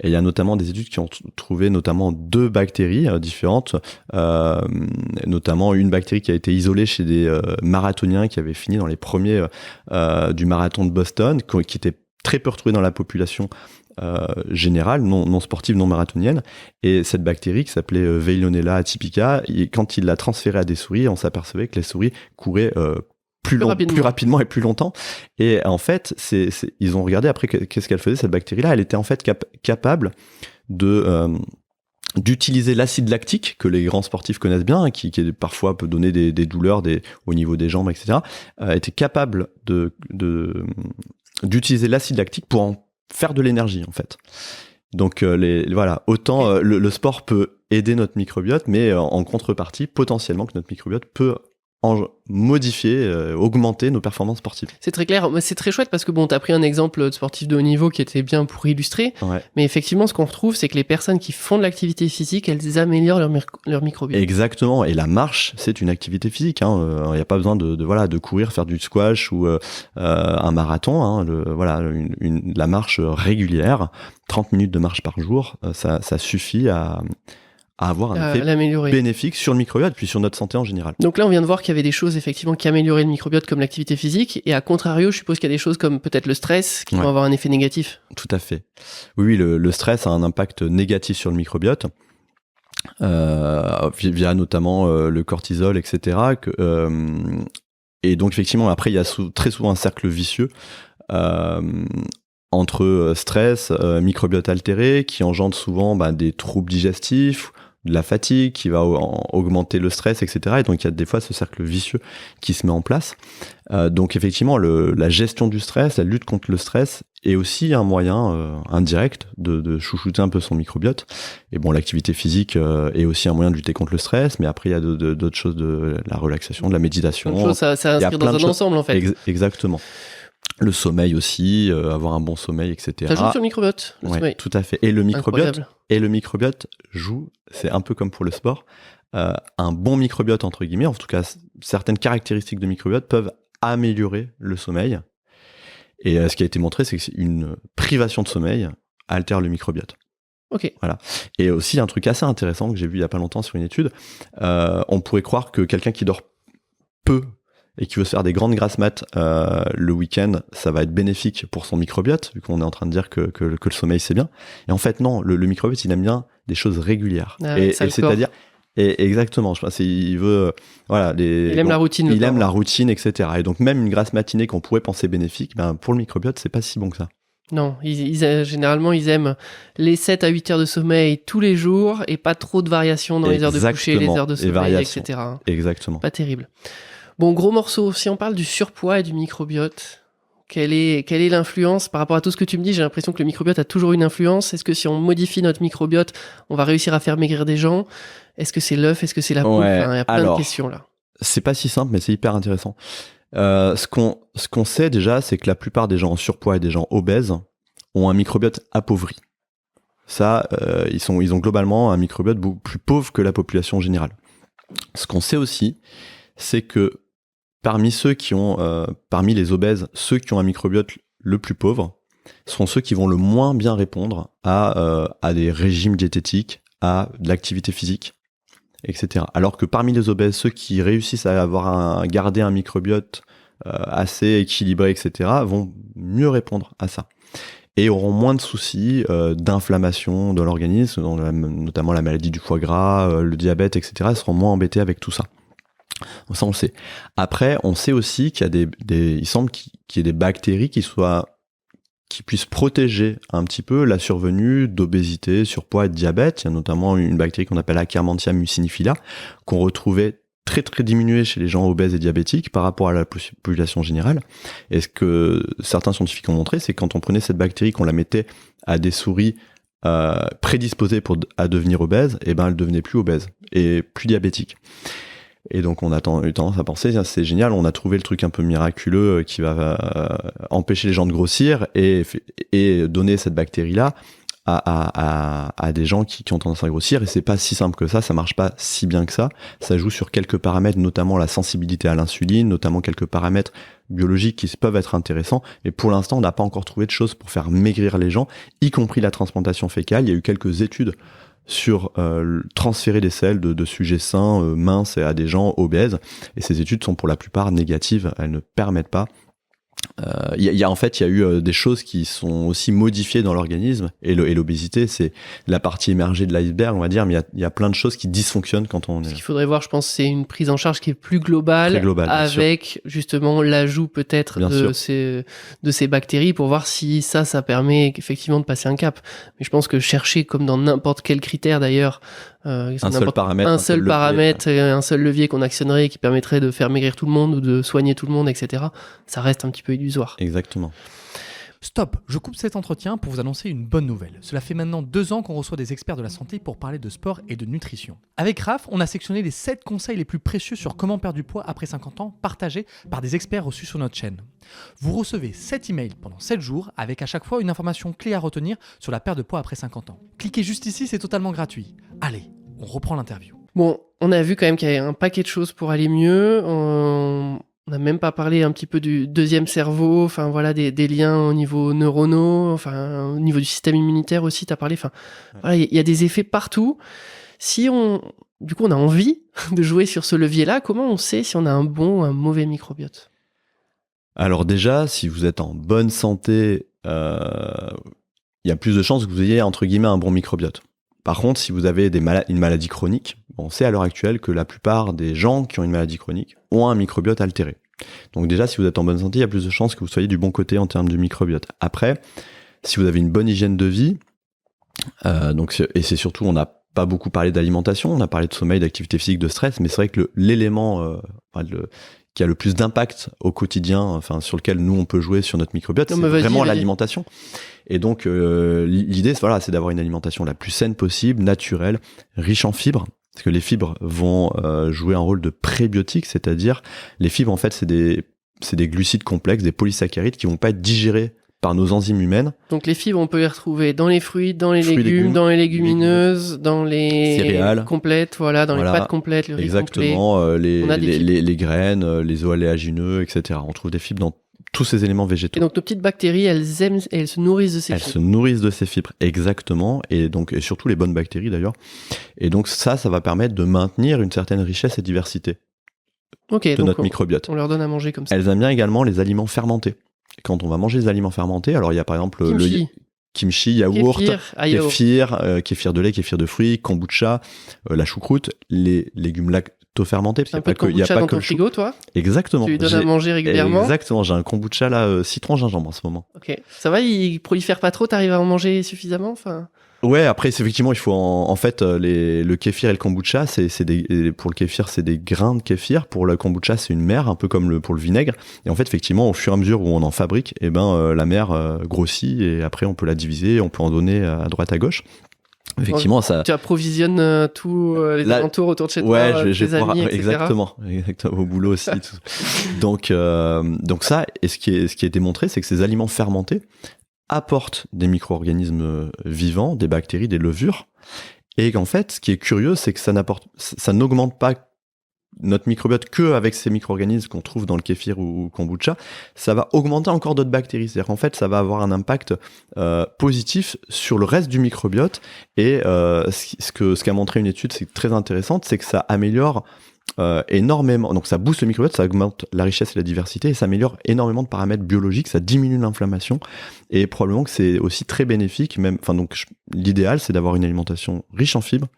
Et il y a notamment des études qui ont trouvé notamment 2 bactéries différentes, notamment une bactérie qui a été isolée chez des marathoniens qui avaient fini dans les premiers du marathon de Boston, qui étaient très peu retrouvés dans la population générale, non sportive, non marathonienne. Et cette bactérie qui s'appelait Veillonella atypica, quand il l'a transférée à des souris, on s'apercevait que les souris couraient plus rapidement et plus longtemps. Et en fait, ils ont regardé après qu'est-ce qu'elle faisait, cette bactérie-là. Elle était en fait capable d'utiliser l'acide lactique que les grands sportifs connaissent bien, qui parfois peut donner des douleurs au niveau des jambes, etc. Était capable d'utiliser l'acide lactique pour en faire de l'énergie, en fait. Donc autant le sport peut aider notre microbiote, mais en contrepartie, potentiellement que notre microbiote peut modifier, augmenter nos performances sportives. C'est très clair, c'est très chouette parce que t'as pris un exemple de sportif de haut niveau qui était bien pour illustrer, mais effectivement ce qu'on retrouve c'est que les personnes qui font de l'activité physique, elles améliorent leur microbiote. Exactement, et la marche c'est une activité physique, il n'y a pas besoin de courir, faire du squash ou un marathon, la marche régulière, 30 minutes de marche par jour, ça suffit à avoir un effet bénéfique sur le microbiote puis sur notre santé en général. Donc là on vient de voir qu'il y avait des choses effectivement qui amélioraient le microbiote comme l'activité physique, et à contrario je suppose qu'il y a des choses comme peut-être le stress qui vont avoir un effet négatif. Tout à fait. Oui, le stress a un impact négatif sur le microbiote via notamment le cortisol, etc. Et donc effectivement après il y a très souvent un cercle vicieux entre stress, microbiote altéré qui engendre souvent des troubles digestifs, de la fatigue, qui va augmenter le stress, etc. Et donc il y a des fois ce cercle vicieux qui se met en place. Donc effectivement, la gestion du stress, la lutte contre le stress est aussi un moyen indirect de chouchouter un peu son microbiote. Et bon, l'activité physique est aussi un moyen de lutter contre le stress, mais après il y a d'autres choses, de la relaxation, de la méditation. Ça inscrit dans un ensemble en fait. Exactement. Le sommeil aussi, avoir un bon sommeil, etc. Ça joue sur le microbiote, le sommeil. Tout à fait. Et le microbiote joue, c'est un peu comme pour le sport, un bon microbiote, entre guillemets, en tout cas, certaines caractéristiques de microbiote peuvent améliorer le sommeil. Et ce qui a été montré, c'est que une privation de sommeil altère le microbiote. Ok. Voilà. Et aussi, un truc assez intéressant que j'ai vu il y a pas longtemps sur une étude, on pourrait croire que quelqu'un qui dort peu et qui veut se faire des grandes grasses mat le week-end, ça va être bénéfique pour son microbiote, vu qu'on est en train de dire que le sommeil c'est bien. Et en fait non, le microbiote il aime bien des choses régulières. Et c'est-à-dire, exactement, je pense, il veut, voilà, il aime la routine. Il aime la routine, etc. Et donc même une grasse matinée qu'on pourrait penser bénéfique, ben pour le microbiote c'est pas si bon que ça. Non, généralement, ils aiment les 7 à 8 heures de sommeil tous les jours et pas trop de variations dans les heures de coucher, les heures de sommeil, etc. Exactement. Pas terrible. Bon, gros morceau, si on parle du surpoids et du microbiote, quelle est l'influence par rapport à tout ce que tu me dis? J'ai l'impression que le microbiote a toujours une influence. Est-ce que si on modifie notre microbiote, on va réussir à faire maigrir des gens? Est-ce que c'est l'œuf? Est-ce que c'est la poule? Enfin, il y a plein de questions là. C'est pas si simple, mais c'est hyper intéressant. Ce qu'on sait déjà, c'est que la plupart des gens en surpoids et des gens obèses ont un microbiote appauvri. Ça, ils ont globalement un microbiote beaucoup plus pauvre que la population générale. Ce qu'on sait aussi, c'est que parmi les obèses, ceux qui ont un microbiote le plus pauvre sont ceux qui vont le moins bien répondre à des régimes diététiques, à de l'activité physique, etc. Alors que parmi les obèses, ceux qui réussissent à garder un microbiote assez équilibré, etc., vont mieux répondre à ça. Et auront moins de soucis d'inflammation de l'organisme, notamment la maladie du foie gras, le diabète, etc. Ils seront moins embêtés avec tout ça. Ça, on le sait. Après, on sait aussi qu'il y a il semble qu'il y ait des bactéries qui puissent protéger un petit peu la survenue d'obésité, surpoids et de diabète. Il y a notamment une bactérie qu'on appelle Akkermansia mucinifila, qu'on retrouvait très très diminuée chez les gens obèses et diabétiques par rapport à la population générale. Et ce que certains scientifiques ont montré, c'est que quand on prenait cette bactérie, qu'on la mettait à des souris prédisposées à devenir obèses, et ben elles devenaient plus obèses et plus diabétiques. Et donc on a eu tendance à penser, c'est génial, on a trouvé le truc un peu miraculeux qui va empêcher les gens de grossir et donner cette bactérie-là à des gens qui ont tendance à grossir. Et c'est pas si simple que ça marche pas si bien que ça. Ça joue sur quelques paramètres, notamment la sensibilité à l'insuline, notamment quelques paramètres biologiques qui peuvent être intéressants. Mais pour l'instant, on n'a pas encore trouvé de choses pour faire maigrir les gens, y compris la transplantation fécale. Il y a eu quelques études sur transférer des selles de sujets sains, minces, à des gens obèses. Et ces études sont pour la plupart négatives. Elles ne permettent pas. Il y a eu des choses qui sont aussi modifiées dans l'organisme. Et l'obésité, c'est la partie émergée de l'iceberg, on va dire. Mais il y a plein de choses qui dysfonctionnent quand on est... Ce qu'il faudrait voir, je pense, c'est une prise en charge qui est plus globale avec justement l'ajout peut-être de ces bactéries pour voir si ça permet effectivement de passer un cap. Mais je pense que chercher, comme dans n'importe quel critère d'ailleurs, un seul paramètre et un seul levier qu'on actionnerait qui permettrait de faire maigrir tout le monde ou de soigner tout le monde, etc., ça reste un petit peu illusoire. Exactement. Stop, je coupe cet entretien pour vous annoncer une bonne nouvelle. Cela fait maintenant 2 ans qu'on reçoit des experts de la santé pour parler de sport et de nutrition. Avec Raph, on a sectionné les 7 conseils les plus précieux sur comment perdre du poids après 50 ans, partagés par des experts reçus sur notre chaîne. Vous recevez 7 emails pendant 7 jours, avec à chaque fois une information clé à retenir sur la perte de poids après 50 ans. Cliquez juste ici, c'est totalement gratuit. Allez, on reprend l'interview. Bon, on a vu quand même qu'il y avait un paquet de choses pour aller mieux. On n'a même pas parlé un petit peu du deuxième cerveau, enfin voilà, des liens au niveau neuronaux, enfin au niveau du système immunitaire aussi, tu as parlé, enfin voilà, il y a des effets partout. Si on a envie de jouer sur ce levier-là, comment on sait si on a un bon ou un mauvais microbiote? Alors déjà, si vous êtes en bonne santé, il y a plus de chances que vous ayez entre guillemets un bon microbiote. Par contre, si vous avez une maladie chronique, on sait à l'heure actuelle que la plupart des gens qui ont une maladie chronique ont un microbiote altéré. Donc déjà, si vous êtes en bonne santé, il y a plus de chances que vous soyez du bon côté en termes de microbiote. Après, si vous avez une bonne hygiène de vie, et c'est surtout, on a pas beaucoup parlé d'alimentation, on a parlé de sommeil, d'activité physique, de stress, mais c'est vrai que l'élément qui a le plus d'impact au quotidien, enfin sur lequel nous on peut jouer sur notre microbiote, c'est vraiment l'alimentation. Et donc l'idée, voilà, c'est d'avoir une alimentation la plus saine possible, naturelle, riche en fibres. Parce que les fibres vont jouer un rôle de prébiotique, c'est-à-dire les fibres en fait c'est des glucides complexes, des polysaccharides qui vont pas être digérés par nos enzymes humaines. Donc les fibres, on peut les retrouver dans les fruits, dans les légumes, dans les légumineuses, dans les céréales complètes, voilà, dans les pâtes complètes, le riz exactement, complet. Les graines, les oléagineux, etc. On trouve des fibres dans tous ces éléments végétaux. Et donc nos petites bactéries, elles se nourrissent de ces fibres. Elles se nourrissent de ces fibres, exactement, et surtout les bonnes bactéries d'ailleurs. Et donc ça va permettre de maintenir une certaine richesse et diversité de notre microbiote. On leur donne à manger comme ça. Elles aiment bien également les aliments fermentés. Quand on va manger des aliments fermentés, alors il y a par exemple le kimchi, yaourt, kéfir de lait, kéfir de fruits, kombucha, la choucroute, les légumes lacto-fermentés. Un peu de kombucha dans ton frigo, toi ? Exactement. Tu lui donnes à manger régulièrement ? Exactement, j'ai un kombucha là, citron-gingembre en ce moment. Ok. Ça va, il prolifère pas trop, t'arrives à en manger suffisamment, enfin... Ouais, après effectivement, il faut en fait le kéfir et le kombucha, pour le kéfir, c'est des grains de kéfir, pour le kombucha, c'est une mère, un peu comme pour le vinaigre. Et en fait, effectivement, au fur et à mesure où on en fabrique, la mère grossit et après on peut la diviser, on peut en donner à droite à gauche. Effectivement, ça. Tu approvisionnes tous les alentours autour de chez toi, tes amis, etc. Exactement, au boulot aussi. Tout. Donc ça, et ce qui est démontré, c'est que ces aliments fermentés apportent des micro-organismes vivants, des bactéries, des levures, et qu'en fait, ce qui est curieux, c'est que ça n'augmente pas notre microbiote que avec ces micro-organismes qu'on trouve dans le kéfir ou kombucha, ça va augmenter encore d'autres bactéries. C'est-à-dire qu'en fait, ça va avoir un impact positif sur le reste du microbiote, et ce qu'a montré une étude, c'est très intéressante, c'est que ça améliore énormément, donc ça booste le microbiote, ça augmente la richesse et la diversité, et ça améliore énormément de paramètres biologiques, ça diminue l'inflammation, et probablement que c'est aussi très bénéfique, l'idéal c'est d'avoir une alimentation riche en fibres,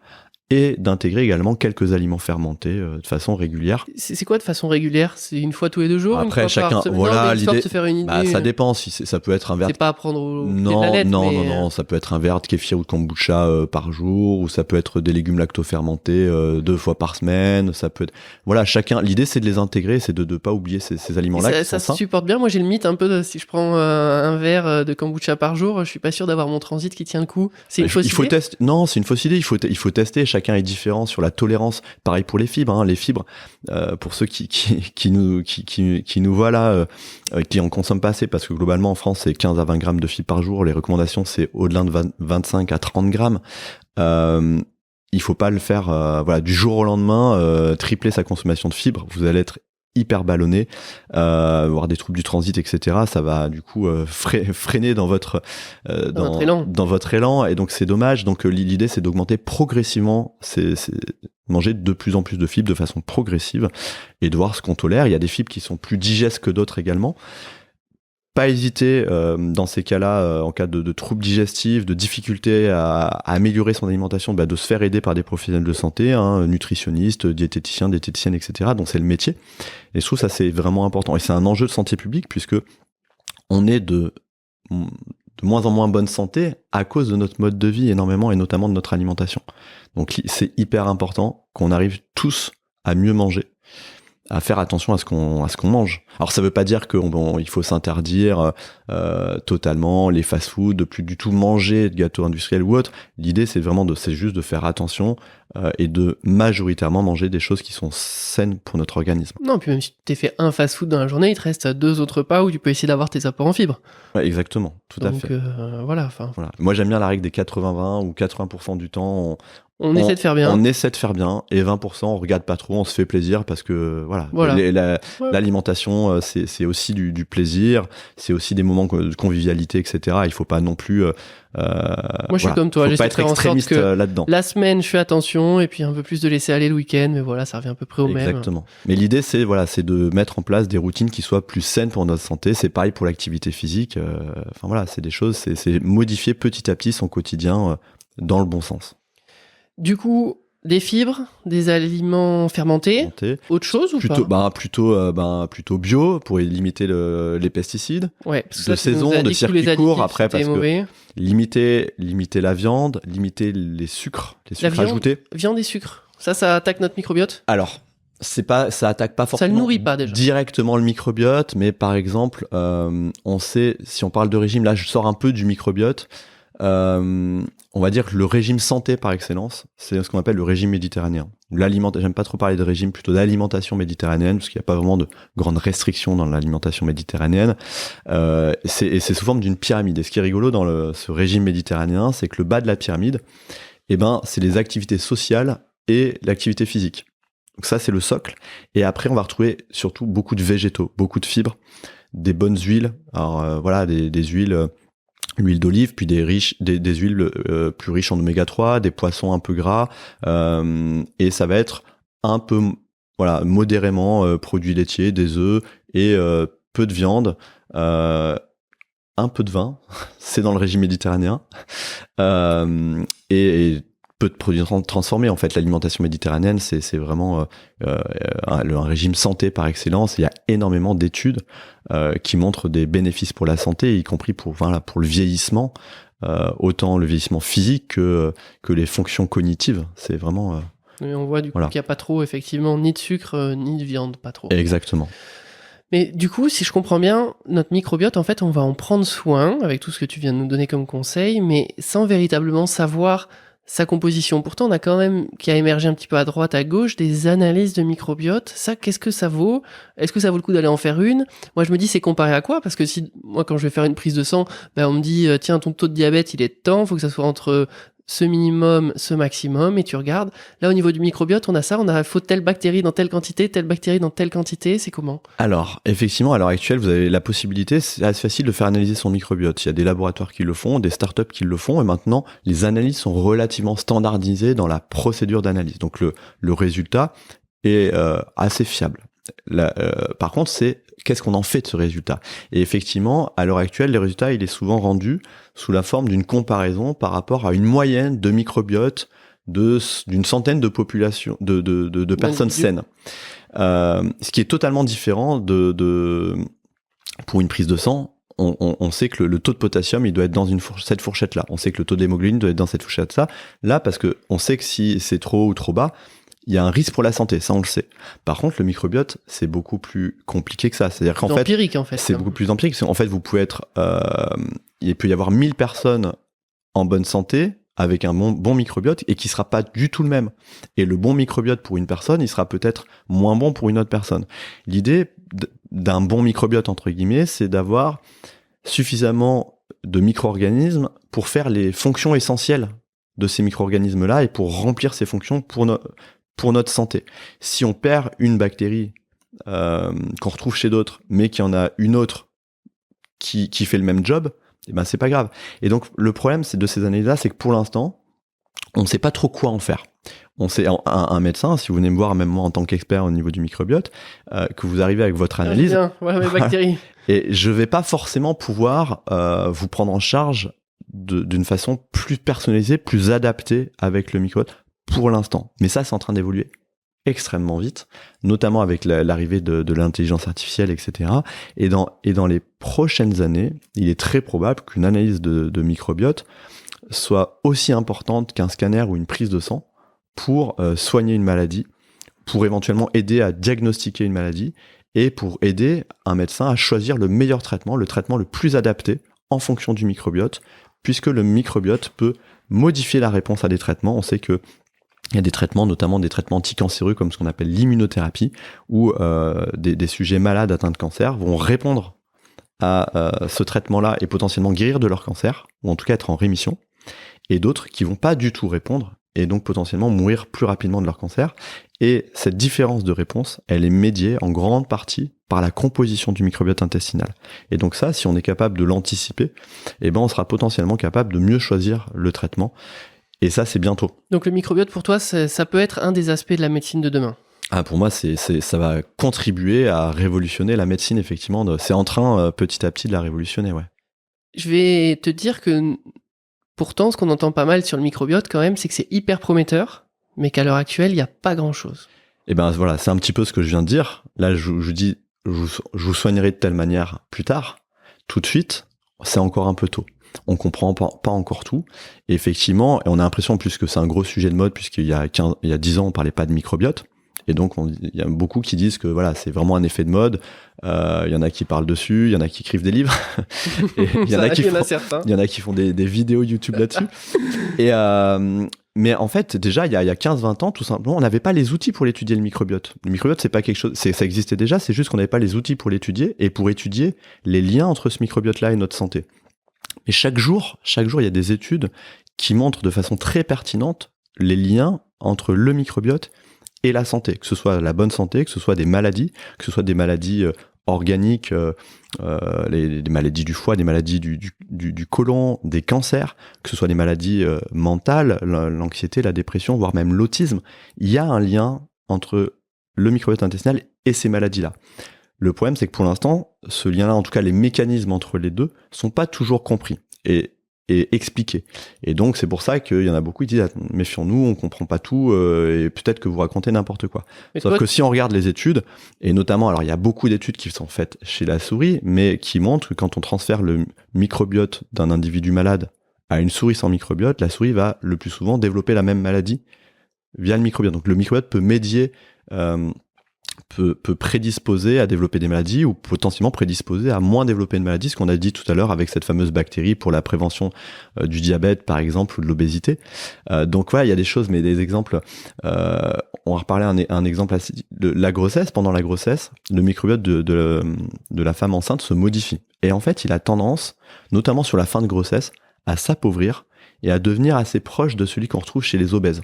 et d'intégrer également quelques aliments fermentés de façon régulière. C'est quoi de façon régulière ? C'est une fois tous les 2 jours ? Après, chacun, voilà, l'idée. De se faire une idée. Ça dépend. Ça peut être un verre. C'est pas à prendre au pied non, de la lettre, non. Ça peut être un verre de kéfir ou de kombucha par jour, ou ça peut être des légumes lacto-fermentés 2 fois par semaine. Ça peut être. Voilà, chacun. L'idée, c'est de les intégrer, c'est de pas oublier ces aliments-là. Ça se supporte bien. Moi, j'ai le mythe un peu si je prends un verre de kombucha par jour, je suis pas sûr d'avoir mon transit qui tient le coup. C'est une fausse idée. Non, c'est une fausse idée. Il faut tester. Chacun est différent sur la tolérance. Pareil pour les fibres. Hein. Les fibres, pour ceux qui nous voient là, qui en consomment pas assez, parce que globalement en France c'est 15 à 20 grammes de fibres par jour. Les recommandations c'est au-delà de 25 à 30 grammes. Il faut pas le faire du jour au lendemain, tripler sa consommation de fibres. Vous allez être hyper ballonné, avoir des troubles du transit, etc. Ça va du coup freiner dans votre élan, et donc c'est dommage. Donc l'idée c'est d'augmenter progressivement, c'est manger de plus en plus de fibres de façon progressive et de voir ce qu'on tolère. Il y a des fibres qui sont plus digestes que d'autres également. Pas hésiter dans ces cas-là, en cas de troubles digestifs, de difficultés à améliorer son alimentation, de se faire aider par des professionnels de santé, nutritionnistes, diététiciennes, etc. dont c'est le métier. Et je trouve ça c'est vraiment important. Et c'est un enjeu de santé publique, puisque on est de moins en moins bonne santé à cause de notre mode de vie énormément, et notamment de notre alimentation. Donc c'est hyper important qu'on arrive tous à mieux manger, à faire attention à ce qu'on mange. Alors ça veut pas dire qu'il faut s'interdire totalement les fast-food, de plus du tout manger de gâteaux industriels ou autres. L'idée c'est juste de faire attention et de majoritairement manger des choses qui sont saines pour notre organisme. Non, puis même si tu t'es fait un fast-food dans la journée, il te reste 2 autres repas où tu peux essayer d'avoir tes apports en fibres. Ouais, exactement, tout à fait. Voilà. Moi j'aime bien la règle des 80-20, où 80% du temps on essaie de faire bien. On essaie de faire bien, et 20% on regarde pas trop, on se fait plaisir, parce que l'alimentation c'est aussi du plaisir, c'est aussi des moments de convivialité, etc. Il faut pas non plus moi je suis comme toi, j'essaie de faire en sorte que là-dedans. La semaine je fais attention, et puis un peu plus de laisser aller le week-end, mais voilà, ça revient à peu près au même. Exactement. Mais l'idée c'est de mettre en place des routines qui soient plus saines pour notre santé. C'est pareil pour l'activité physique. C'est des choses, c'est modifier petit à petit son quotidien dans le bon sens. Du coup, Des fibres, des aliments fermentés, Santé. autre chose ou pas? Plutôt bio pour limiter les pesticides. Ouais, parce que De là, tu nous saison, as de dit que tous les circuit court, additifs, après, c'était parce que mauvais. limiter la viande, limiter les sucres viande ajoutés. Viande et sucre. Ça attaque notre microbiote? Alors, ça attaque pas forcément le nourrit pas, déjà. directement le microbiote, mais par exemple, on sait, si on parle de régime, là je sors un peu du microbiote, on va dire que le régime santé par excellence, c'est ce qu'on appelle le régime méditerranéen. J'aime pas trop parler de régime, plutôt d'alimentation méditerranéenne, parce qu'il n'y a pas vraiment de grandes restrictions dans l'alimentation méditerranéenne. Et c'est sous forme d'une pyramide. Et ce qui est rigolo dans ce régime méditerranéen, c'est que le bas de la pyramide, c'est les activités sociales et l'activité physique. Donc ça, c'est le socle. Et après, on va retrouver surtout beaucoup de végétaux, beaucoup de fibres, des bonnes huiles. Alors des huiles, l'huile d'olive, puis des huiles plus riches en oméga 3, des poissons un peu gras. Et ça va être un peu modérément produits laitiers, des œufs et peu de viande. Un peu de vin, c'est dans le régime méditerranéen. Et peu de produits transformés. En fait, l'alimentation méditerranéenne, c'est vraiment un régime santé par excellence. Il y a énormément d'études qui montrent des bénéfices pour la santé, y compris pour le vieillissement, autant le vieillissement physique que les fonctions cognitives. C'est vraiment... Et on voit du coup qu'il n'y a pas trop, effectivement, ni de sucre, ni de viande, pas trop. Exactement. Mais du coup, si je comprends bien, notre microbiote, en fait, on va en prendre soin avec tout ce que tu viens de nous donner comme conseil, mais sans véritablement savoir sa composition. Pourtant, on a quand même, qui a émergé un petit peu à droite, à gauche, des analyses de microbiote. Ça, qu'est-ce que ça vaut? Est-ce que ça vaut le coup d'aller en faire une? Moi, je me dis, c'est comparé à quoi? Parce que moi, quand je vais faire une prise de sang, on me dit, tiens, ton taux de diabète, il est de temps, faut que ça soit entre ce minimum, ce maximum, et tu regardes. Là, au niveau du microbiote, on a ça, faut telle bactérie dans telle quantité, telle bactérie dans telle quantité, c'est comment? Alors, effectivement, à l'heure actuelle, vous avez la possibilité, c'est assez facile de faire analyser son microbiote. Il y a des laboratoires qui le font, des startups qui le font, et maintenant, les analyses sont relativement standardisées dans la procédure d'analyse. Donc, le résultat est assez fiable. Par contre, c'est qu'est-ce qu'on en fait de ce résultat? Et effectivement, à l'heure actuelle, les résultats, il est souvent rendu sous la forme d'une comparaison par rapport à une moyenne de microbiote d'une centaine de populations, de personnes saines. Ce qui est totalement différent pour une prise de sang. On sait que le taux de potassium, il doit être dans cette fourchette-là. On sait que le taux d'hémoglobine doit être dans cette fourchette-là. Là, parce que on sait que si c'est trop ou trop bas, il y a un risque pour la santé, ça on le sait. Par contre, le microbiote, c'est beaucoup plus compliqué que ça. C'est-à-dire qu'en fait, c'est beaucoup plus empirique. En fait, vous pouvez il peut y avoir 1000 personnes en bonne santé avec un bon microbiote et qui sera pas du tout le même. Et le bon microbiote pour une personne, il sera peut-être moins bon pour une autre personne. L'idée d'un bon microbiote, entre guillemets, c'est d'avoir suffisamment de micro-organismes pour faire les fonctions essentielles de ces micro-organismes-là et pour remplir ces fonctions pour notre santé. Si on perd une bactérie qu'on retrouve chez d'autres, mais qu'il y en a une autre qui fait le même job, c'est pas grave. Et donc, le problème de ces analyses-là, c'est que pour l'instant, on ne sait pas trop quoi en faire. On sait, un médecin, si vous venez me voir, même moi en tant qu'expert au niveau du microbiote, que vous arrivez avec votre analyse, voilà mes bactéries. Et je vais pas forcément pouvoir vous prendre en charge d'une façon plus personnalisée, plus adaptée avec le microbiote pour l'instant. Mais ça, c'est en train d'évoluer extrêmement vite, notamment avec l'arrivée de l'intelligence artificielle, etc. Et dans les prochaines années, il est très probable qu'une analyse de microbiote soit aussi importante qu'un scanner ou une prise de sang pour soigner une maladie, pour éventuellement aider à diagnostiquer une maladie et pour aider un médecin à choisir le meilleur traitement, le traitement le plus adapté en fonction du microbiote, puisque le microbiote peut modifier la réponse à des traitements. On sait que il y a des traitements, notamment des traitements anticancéreux comme ce qu'on appelle l'immunothérapie, où des sujets malades atteints de cancer vont répondre à ce traitement-là et potentiellement guérir de leur cancer, ou en tout cas être en rémission, et d'autres qui vont pas du tout répondre et donc potentiellement mourir plus rapidement de leur cancer. Et cette différence de réponse, elle est médiée en grande partie par la composition du microbiote intestinal. Et donc ça, si on est capable de l'anticiper, on sera potentiellement capable de mieux choisir le traitement. Et ça, c'est bientôt. Donc le microbiote, pour toi, ça peut être un des aspects de la médecine de demain? Pour moi, ça va contribuer à révolutionner la médecine, effectivement. C'est en train, petit à petit, de la révolutionner, ouais. Je vais te dire que, pourtant, ce qu'on entend pas mal sur le microbiote, quand même, c'est que c'est hyper prometteur, mais qu'à l'heure actuelle, il n'y a pas grand-chose. Et ben voilà, c'est un petit peu ce que je viens de dire. Là, je vous dis, je vous soignerai de telle manière plus tard. Tout de suite, c'est encore un peu tôt. On comprend pas encore tout. Et effectivement, et on a l'impression en plus que c'est un gros sujet de mode, puisqu'il y a 10 ans, on parlait pas de microbiote. Et donc, il y a beaucoup qui disent que voilà, c'est vraiment un effet de mode. Il y en a qui parlent dessus, il y en a qui écrivent des livres. Et il y en a qui font des vidéos YouTube là-dessus. Mais en fait, déjà, il y a 15-20 ans, tout simplement, on n'avait pas les outils pour l'étudier, le microbiote. Le microbiote, c'est pas quelque chose, ça existait déjà, c'est juste qu'on n'avait pas les outils pour l'étudier et pour étudier les liens entre ce microbiote-là et notre santé. Et chaque jour, il y a des études qui montrent de façon très pertinente les liens entre le microbiote et la santé, que ce soit la bonne santé, que ce soit des maladies, organiques, les maladies du foie, des maladies du côlon, des cancers, que ce soit des maladies mentales, l'anxiété, la dépression, voire même l'autisme. Il y a un lien entre le microbiote intestinal et ces maladies-là. Le problème, c'est que pour l'instant, ce lien-là, en tout cas les mécanismes entre les deux, sont pas toujours compris et expliqués. Et donc, c'est pour ça qu'il y en a beaucoup qui disent « Méfions-nous, on comprend pas tout et peut-être que vous racontez n'importe quoi. » Sauf que si on regarde les études, et notamment, alors il y a beaucoup d'études qui sont faites chez la souris, mais qui montrent que quand on transfère le microbiote d'un individu malade à une souris sans microbiote, la souris va le plus souvent développer la même maladie via le microbiote. Donc le microbiote peut médier, peut prédisposer à développer des maladies ou potentiellement prédisposer à moins développer une maladie, ce qu'on a dit tout à l'heure avec cette fameuse bactérie pour la prévention du diabète par exemple ou de l'obésité. Donc voilà, il y a des choses, mais des exemples, on va reparler un exemple de la grossesse. Pendant la grossesse, le microbiote de la femme enceinte se modifie et en fait il a tendance, notamment sur la fin de grossesse, à s'appauvrir et à devenir assez proche de celui qu'on retrouve chez les obèses.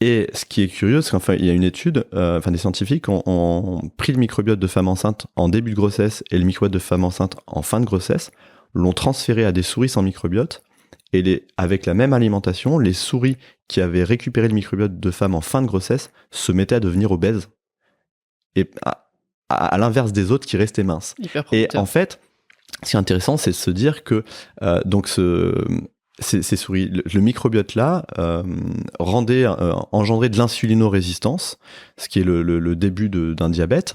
Et ce qui est curieux, c'est qu'enfin, il y a une étude, des scientifiques ont pris le microbiote de femme enceinte en début de grossesse et le microbiote de femme enceinte en fin de grossesse, l'ont transféré à des souris sans microbiote, et avec la même alimentation, les souris qui avaient récupéré le microbiote de femme en fin de grossesse se mettaient à devenir obèses, et à l'inverse des autres qui restaient minces. Et en fait, ce qui est intéressant, c'est de se dire que ces souris, le microbiote là engendrait de l'insulinorésistance, ce qui est le début d'un diabète,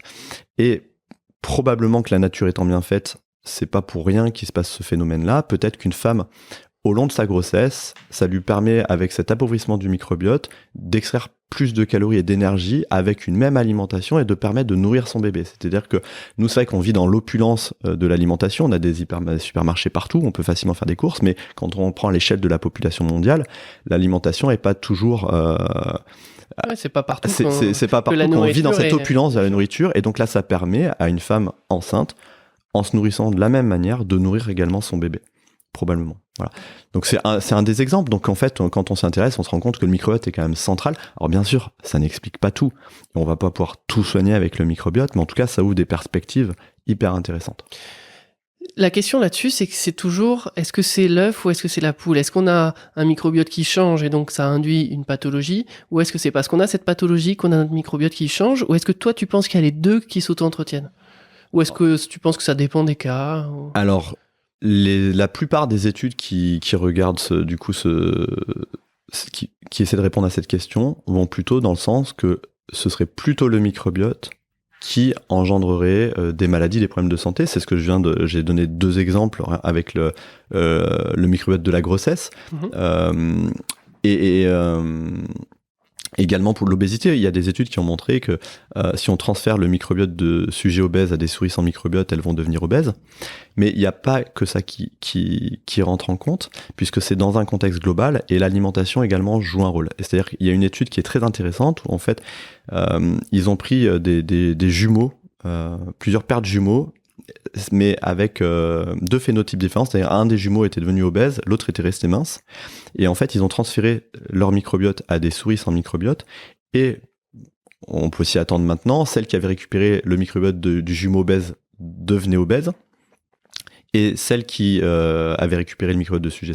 et probablement que la nature étant bien faite, c'est pas pour rien qu'il se passe ce phénomène-là. Peut-être qu'une femme, au long de sa grossesse, ça lui permet, avec cet appauvrissement du microbiote, d'extraire plus de calories et d'énergie avec une même alimentation et de permettre de nourrir son bébé. C'est-à-dire que nous, c'est vrai qu'on vit dans l'opulence de l'alimentation, on a des supermarchés partout, on peut facilement faire des courses, mais quand on prend l'échelle de la population mondiale, l'alimentation n'est pas toujours... c'est pas partout. C'est pas partout qu'on vit dans cette opulence de la nourriture, et donc là, ça permet à une femme enceinte, en se nourrissant de la même manière, de nourrir également son bébé. Probablement. Voilà. Donc c'est un des exemples. Donc en fait, quand on s'intéresse, on se rend compte que le microbiote est quand même central. Alors bien sûr, ça n'explique pas tout. On va pas pouvoir tout soigner avec le microbiote, mais en tout cas, ça ouvre des perspectives hyper intéressantes. La question là-dessus, c'est que c'est toujours, est-ce que c'est l'œuf ou est-ce que c'est la poule ? Est-ce qu'on a un microbiote qui change et donc ça induit une pathologie ? Ou est-ce que c'est parce qu'on a cette pathologie qu'on a notre microbiote qui change ? Ou est-ce que toi, tu penses qu'il y a les deux qui s'auto-entretiennent ? Ou est-ce que tu penses que ça dépend des cas ? Alors, la plupart des études qui regardent qui essaient de répondre à cette question vont plutôt dans le sens que ce serait plutôt le microbiote qui engendrerait des maladies, des problèmes de santé. C'est ce que j'ai donné 2 exemples avec le microbiote de la grossesse. Également pour l'obésité, il y a des études qui ont montré que si on transfère le microbiote de sujets obèses à des souris sans microbiote, elles vont devenir obèses. Mais il n'y a pas que ça qui rentre en compte, puisque c'est dans un contexte global, et l'alimentation également joue un rôle. C'est-à-dire qu'il y a une étude qui est très intéressante, où en fait, ils ont pris des jumeaux, plusieurs paires de jumeaux, mais avec 2 phénotypes différents, c'est-à-dire un des jumeaux était devenu obèse, l'autre était resté mince, et en fait ils ont transféré leur microbiote à des souris sans microbiote, et on peut s'y attendre maintenant, celle qui avait récupéré le microbiote du jumeau obèse devenait obèse, et celle qui avait récupéré le microbiote de sujet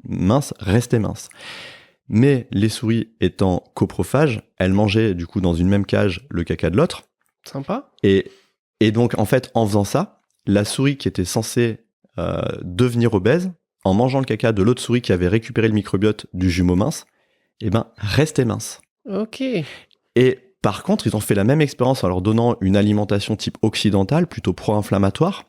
mince restait mince. Mais les souris étant coprophages, elles mangeaient du coup dans une même cage le caca de l'autre. Sympa. Et donc, en fait, en faisant ça, la souris qui était censée devenir obèse, en mangeant le caca de l'autre souris qui avait récupéré le microbiote du jumeau mince, restaient minces. Ok. Et par contre, ils ont fait la même expérience en leur donnant une alimentation type occidentale, plutôt pro-inflammatoire,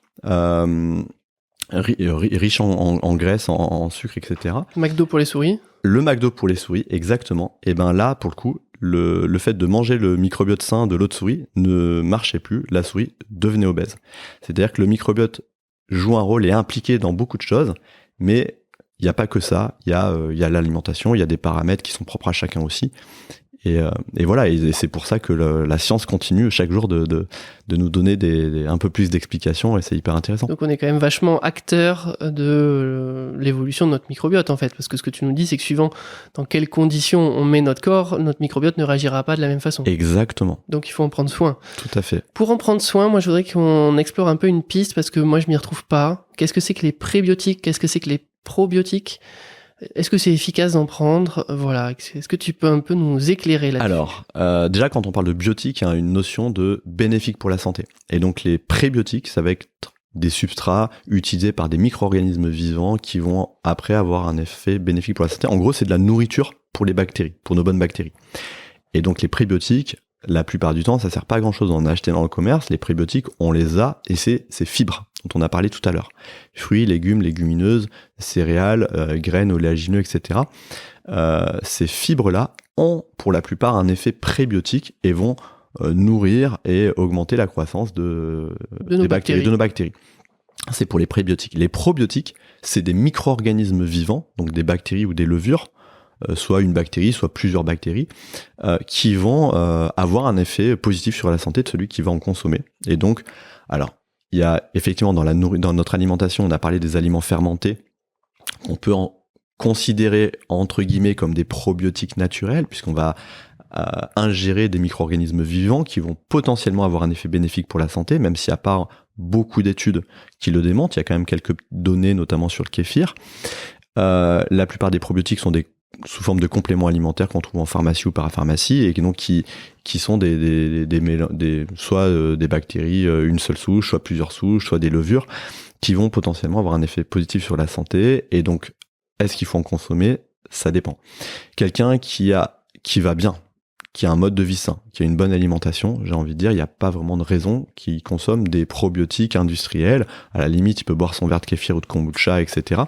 riche en graisse, en sucre, etc. McDo pour les souris. Le McDo pour les souris, exactement. Et là, pour le coup, le fait de manger le microbiote sain de l'autre souris ne marchait plus. La souris devenait obèse. C'est-à-dire que le microbiote joue un rôle et est impliqué dans beaucoup de choses, mais il n'y a pas que ça. Il y a l'alimentation, il y a des paramètres qui sont propres à chacun aussi. Et voilà, et c'est pour ça que la science continue chaque jour de nous donner un peu plus d'explications, et c'est hyper intéressant. Donc on est quand même vachement acteur de l'évolution de notre microbiote en fait, parce que ce que tu nous dis, c'est que suivant dans quelles conditions on met notre corps, notre microbiote ne réagira pas de la même façon. Exactement. Donc il faut en prendre soin. Tout à fait. Pour en prendre soin, moi je voudrais qu'on explore un peu une piste, parce que moi je m'y retrouve pas. Qu'est-ce que c'est que les prébiotiques? Qu'est-ce que c'est que les probiotiques? Est-ce que c'est efficace d'en prendre? Voilà. Est-ce que tu peux un peu nous éclairer là-dessus? Alors, déjà, quand on parle de biotiques, il y a une notion de bénéfique pour la santé. Et donc, les prébiotiques, ça va être des substrats utilisés par des micro-organismes vivants qui vont après avoir un effet bénéfique pour la santé. En gros, c'est de la nourriture pour les bactéries, pour nos bonnes bactéries. Et donc, les prébiotiques, la plupart du temps, ça sert pas à grand-chose. On en a acheté dans le commerce. Les prébiotiques, on les a, et c'est ces fibres dont on a parlé tout à l'heure. Fruits, légumes, légumineuses, céréales, graines, oléagineux, etc. Ces fibres-là ont, pour la plupart, un effet prébiotique et vont nourrir et augmenter la croissance de nos bactéries. C'est pour les prébiotiques. Les probiotiques, c'est des micro-organismes vivants, donc des bactéries ou des levures, soit une bactérie, soit plusieurs bactéries, qui vont avoir un effet positif sur la santé de celui qui va en consommer. Et donc, alors, il y a effectivement dans notre alimentation, on a parlé des aliments fermentés, on peut en considérer entre guillemets comme des probiotiques naturels, puisqu'on va ingérer des micro-organismes vivants qui vont potentiellement avoir un effet bénéfique pour la santé, même s'il n'y a pas beaucoup d'études qui le démontrent. Il y a quand même quelques données, notamment sur le kéfir. La plupart des probiotiques sont sous forme de compléments alimentaires qu'on trouve en pharmacie ou parapharmacie, et donc qui sont soit des bactéries, une seule souche, soit plusieurs souches, soit des levures, qui vont potentiellement avoir un effet positif sur la santé. Et donc, est-ce qu'il faut en consommer? Ça dépend. Quelqu'un qui va bien, qui a un mode de vie sain, qui a une bonne alimentation, j'ai envie de dire, il n'y a pas vraiment de raison qu'il consomme des probiotiques industriels. À la limite, il peut boire son verre de kéfir ou de kombucha, etc.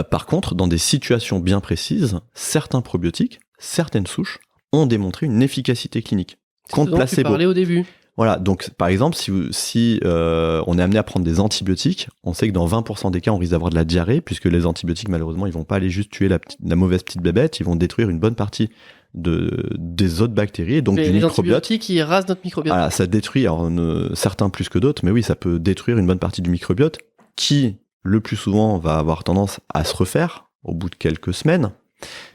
Par contre, dans des situations bien précises, certains probiotiques, certaines souches, ont démontré une efficacité clinique contre placebo. Tu parlais au début. Voilà, donc par exemple, si on est amené à prendre des antibiotiques, on sait que dans 20% des cas, on risque d'avoir de la diarrhée, puisque les antibiotiques, malheureusement, ils vont pas aller juste tuer la mauvaise petite bébête, ils vont détruire une bonne partie des autres bactéries, et donc du microbiote. Les antibiotiques, ils rasent notre microbiote. Voilà, ça détruit, alors, certains plus que d'autres, mais oui, ça peut détruire une bonne partie du microbiote, qui, le plus souvent, va avoir tendance à se refaire au bout de quelques semaines,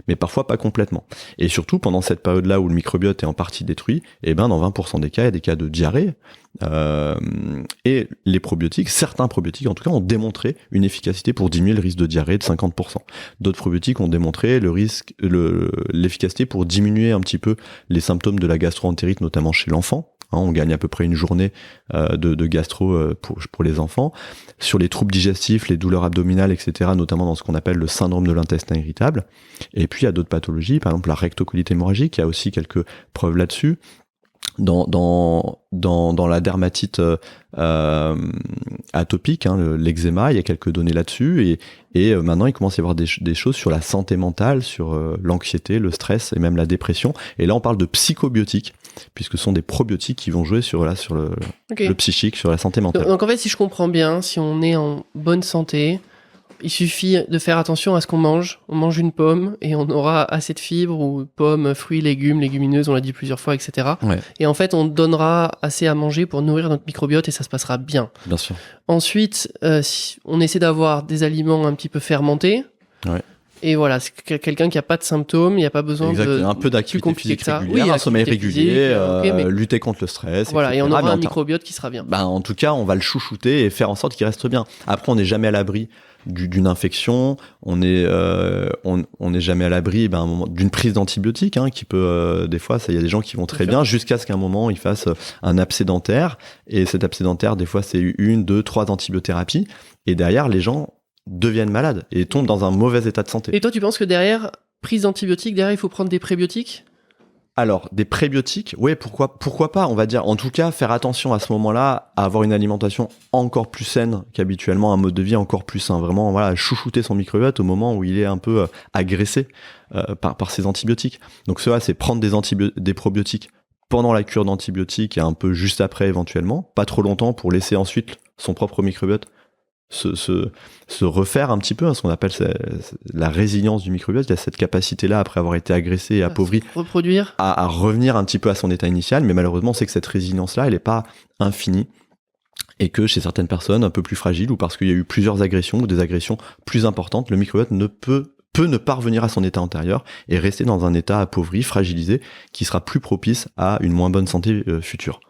mais parfois pas complètement. Et surtout, pendant cette période-là où le microbiote est en partie détruit, dans 20% des cas, il y a des cas de diarrhée. Et les probiotiques, certains probiotiques en tout cas, ont démontré une efficacité pour diminuer le risque de diarrhée de 50%. D'autres probiotiques ont démontré l'efficacité pour diminuer un petit peu les symptômes de la gastro-entérite, notamment chez l'enfant. On gagne à peu près une journée de gastro pour les enfants. Sur les troubles digestifs, les douleurs abdominales, etc., notamment dans ce qu'on appelle le syndrome de l'intestin irritable. Et puis, il y a d'autres pathologies, par exemple la rectocolite hémorragique, il y a aussi quelques preuves là-dessus. Dans la dermatite atopique, l'eczéma, il y a quelques données là-dessus, et maintenant il commence à y avoir des choses sur la santé mentale, sur l'anxiété, le stress et même la dépression. Et là on parle de psychobiotiques, puisque ce sont des probiotiques qui vont jouer sur le psychique, sur la santé mentale. Donc en fait, si je comprends bien, si on est en bonne santé, il suffit de faire attention à ce qu'on mange. On mange une pomme et on aura assez de fibres, ou pommes, fruits, légumes, légumineuses, on l'a dit plusieurs fois, etc. Ouais. Et en fait, on donnera assez à manger pour nourrir notre microbiote et ça se passera bien. Bien sûr. Ensuite, on essaie d'avoir des aliments un petit peu fermentés. Ouais. Et voilà, c'est quelqu'un qui n'a pas de symptômes, il n'y a pas besoin un peu d'activité physique régulière, un sommeil régulier, lutter contre le stress, voilà, etc. Et on aura un microbiote qui sera bien. En tout cas, on va le chouchouter et faire en sorte qu'il reste bien. Après, on n'est jamais à l'abri d'une infection, on n'est jamais à l'abri d'une prise d'antibiotiques, qui peut, des fois, il y a des gens qui vont très bien, jusqu'à ce qu'à un moment, ils fassent un abcès dentaire. Et cet abcès dentaire, des fois, c'est 1, 2, 3 antibiothérapies. Et derrière, les gens deviennent malades et tombent dans un mauvais état de santé. Et toi, tu penses que derrière, prise d'antibiotiques, derrière, il faut prendre des prébiotiques? Alors, des prébiotiques, oui, pourquoi pas, on va dire. En tout cas, faire attention à ce moment-là, à avoir une alimentation encore plus saine qu'habituellement, un mode de vie encore plus sain. Vraiment, voilà, chouchouter son microbiote au moment où il est un peu agressé par ces antibiotiques. Donc cela, c'est prendre des probiotiques pendant la cure d'antibiotiques et un peu juste après éventuellement, pas trop longtemps pour laisser ensuite son propre microbiote se refaire un petit peu, ce qu'on appelle la résilience du microbiote. Il y a cette capacité-là, après avoir été agressé et appauvri, reproduire, à revenir un petit peu à son état initial, mais malheureusement, c'est que cette résilience-là, elle n'est pas infinie, et que chez certaines personnes un peu plus fragiles, ou parce qu'il y a eu plusieurs agressions, ou des agressions plus importantes, le microbiote peut ne pas revenir à son état antérieur, et rester dans un état appauvri, fragilisé, qui sera plus propice à une moins bonne santé future.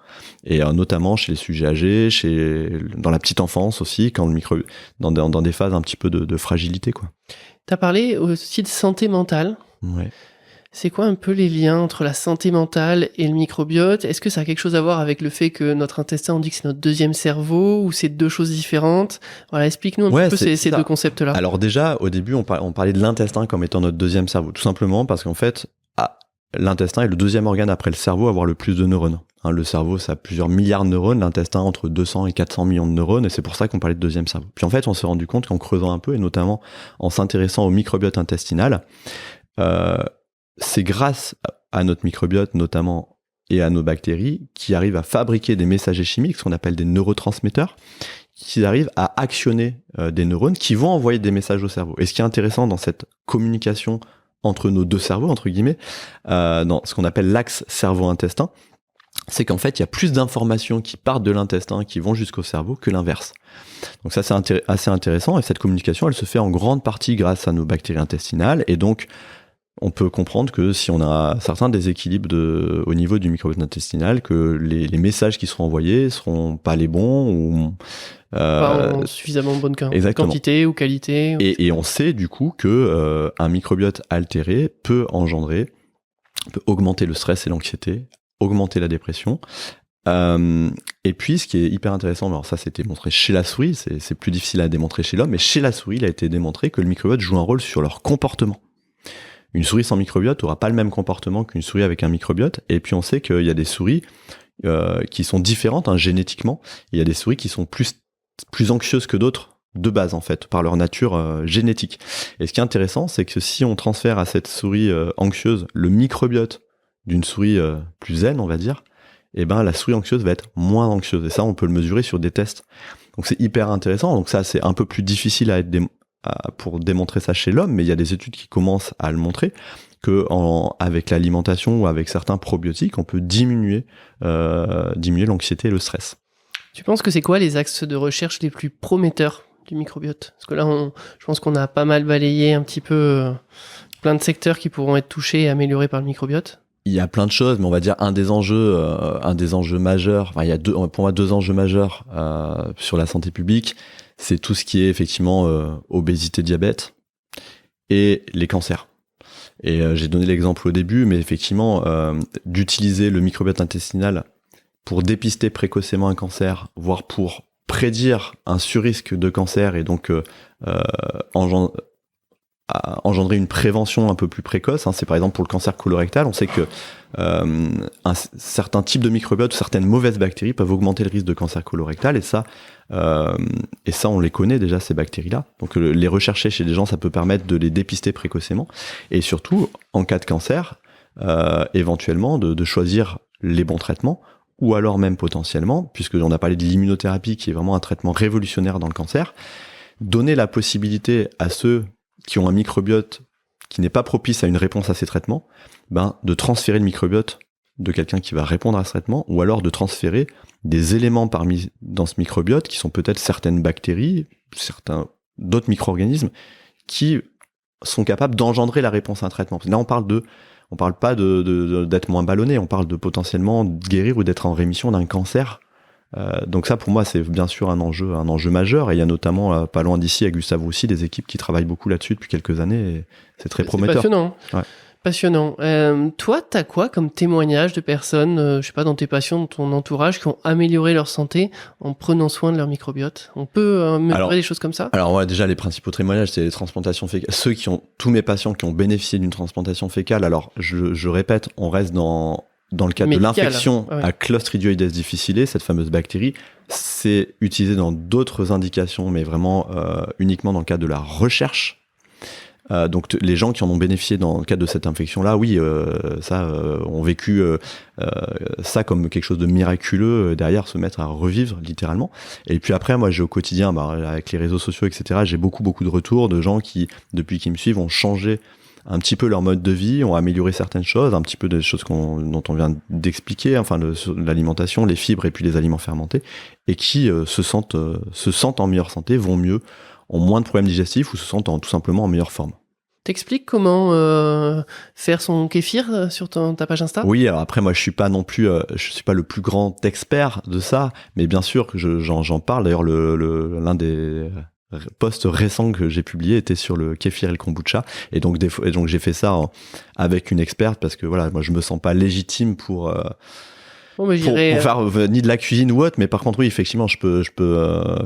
Et notamment chez les sujets âgés, dans la petite enfance aussi, quand dans des phases un petit peu de fragilité, quoi. T'as parlé aussi de santé mentale. Ouais. C'est quoi un peu les liens entre la santé mentale et le microbiote? Est-ce que ça a quelque chose à voir avec le fait que notre intestin, on dit que c'est notre deuxième cerveau, ou c'est deux choses différentes? Voilà, explique-nous un petit peu ces deux concepts-là. Alors déjà, au début, on parlait de l'intestin comme étant notre deuxième cerveau, tout simplement parce qu'en fait, l'intestin est le deuxième organe après le cerveau à avoir le plus de neurones. Le cerveau, ça a plusieurs milliards de neurones, l'intestin entre 200 et 400 millions de neurones, et c'est pour ça qu'on parlait de deuxième cerveau. Puis en fait, on s'est rendu compte qu'en creusant un peu, et notamment en s'intéressant au microbiote intestinal, c'est grâce à notre microbiote notamment et à nos bactéries qui arrivent à fabriquer des messagers chimiques, ce qu'on appelle des neurotransmetteurs, qui arrivent à actionner des neurones qui vont envoyer des messages au cerveau. Et ce qui est intéressant dans cette communication entre nos deux cerveaux, entre guillemets, dans ce qu'on appelle l'axe cerveau-intestin, c'est qu'en fait, il y a plus d'informations qui partent de l'intestin, qui vont jusqu'au cerveau, que l'inverse. Donc ça, c'est assez intéressant, et cette communication, elle se fait en grande partie grâce à nos bactéries intestinales, et donc, on peut comprendre que si on a certains déséquilibres au niveau du microbiote intestinal, que les messages qui seront envoyés seront pas les bons, ou pas en suffisamment bonne quantité ou qualité. Et on sait du coup que un microbiote altéré peut augmenter le stress et l'anxiété, augmenter la dépression. Et puis, ce qui est hyper intéressant, alors ça, c'était montré chez la souris, c'est plus difficile à démontrer chez l'homme, mais chez la souris, il a été démontré que le microbiote joue un rôle sur leur comportement. Une souris sans microbiote n'aura pas le même comportement qu'une souris avec un microbiote. Et puis, on sait qu'il y a des souris qui sont différentes génétiquement. Il y a des souris qui sont plus anxieuses que d'autres de base, en fait, par leur nature génétique. Et ce qui est intéressant, c'est que si on transfère à cette souris anxieuse le microbiote d'une souris plus zen, on va dire, eh ben la souris anxieuse va être moins anxieuse. Et ça, on peut le mesurer sur des tests. Donc c'est hyper intéressant. Donc ça, c'est un peu plus difficile pour démontrer ça chez l'homme, mais il y a des études qui commencent à le montrer que avec l'alimentation ou avec certains probiotiques, on peut diminuer l'anxiété et le stress. Tu penses que c'est quoi les axes de recherche les plus prometteurs du microbiote? Parce que là, je pense qu'on a pas mal balayé un petit peu plein de secteurs qui pourront être touchés et améliorés par le microbiote. Il y a plein de choses, mais on va dire un des enjeux majeurs. Enfin, il y a pour moi deux enjeux majeurs sur la santé publique. C'est tout ce qui est effectivement obésité, diabète et les cancers. Et j'ai donné l'exemple au début, mais effectivement, d'utiliser le microbiote intestinal pour dépister précocement un cancer, voire pour prédire un surrisque de cancer et donc engendrer une prévention un peu plus précoce. C'est par exemple pour le cancer colorectal, on sait que un certain type de microbiote ou certaines mauvaises bactéries peuvent augmenter le risque de cancer colorectal, et ça on les connaît déjà, ces bactéries-là. Donc les rechercher chez des gens, ça peut permettre de les dépister précocement, et surtout en cas de cancer, éventuellement de choisir les bons traitements, ou alors même potentiellement, puisque on a parlé de l'immunothérapie qui est vraiment un traitement révolutionnaire dans le cancer, donner la possibilité à ceux qui ont un microbiote qui n'est pas propice à une réponse à ces traitements, de transférer le microbiote de quelqu'un qui va répondre à ce traitement, ou alors de transférer des éléments dans ce microbiote qui sont peut-être certaines bactéries, certains d'autres micro-organismes qui sont capables d'engendrer la réponse à un traitement. Là, on parle pas d'être moins ballonné, on parle de potentiellement guérir ou d'être en rémission d'un cancer. Donc ça, pour moi, c'est bien sûr un enjeu majeur, et il y a notamment pas loin d'ici à Gustave Roussy des équipes qui travaillent beaucoup là-dessus depuis quelques années, et c'est très prometteur. C'est passionnant. Ouais. Passionnant. Toi, t'as quoi comme témoignage de personnes, je sais pas, dans tes patients, dans ton entourage, qui ont amélioré leur santé en prenant soin de leur microbiote? On peut améliorer des choses comme ça? Alors ouais, déjà les principaux témoignages, c'est les transplantations fécales. Tous mes patients qui ont bénéficié d'une transplantation fécale. Alors je répète, on reste dans le cadre de l'infection à Clostridioides difficile, cette fameuse bactérie. C'est utilisé dans d'autres indications, mais vraiment uniquement dans le cadre de la recherche. Donc les gens qui en ont bénéficié dans le cadre de cette infection-là, oui, ont vécu ça comme quelque chose de miraculeux, derrière se mettre à revivre littéralement. Et puis après, moi j'ai au quotidien, avec les réseaux sociaux, etc., j'ai beaucoup de retours de gens qui, depuis qu'ils me suivent, ont changé un petit peu leur mode de vie, ont amélioré certaines choses, un petit peu des choses dont on vient d'expliquer, enfin l'alimentation, les fibres et puis les aliments fermentés, et qui se sentent en meilleure santé, vont mieux, ont moins de problèmes digestifs ou se sentent tout simplement en meilleure forme. T'expliques comment faire son kéfir sur ta page Insta? Oui, alors après moi je suis pas le plus grand expert de ça, mais bien sûr que j'en parle. D'ailleurs l'un des posts récents que j'ai publié était sur le kéfir et le kombucha, et donc j'ai fait ça avec une experte parce que voilà, moi je me sens pas légitime pour faire ni de la cuisine ou autre, mais par contre oui, effectivement je peux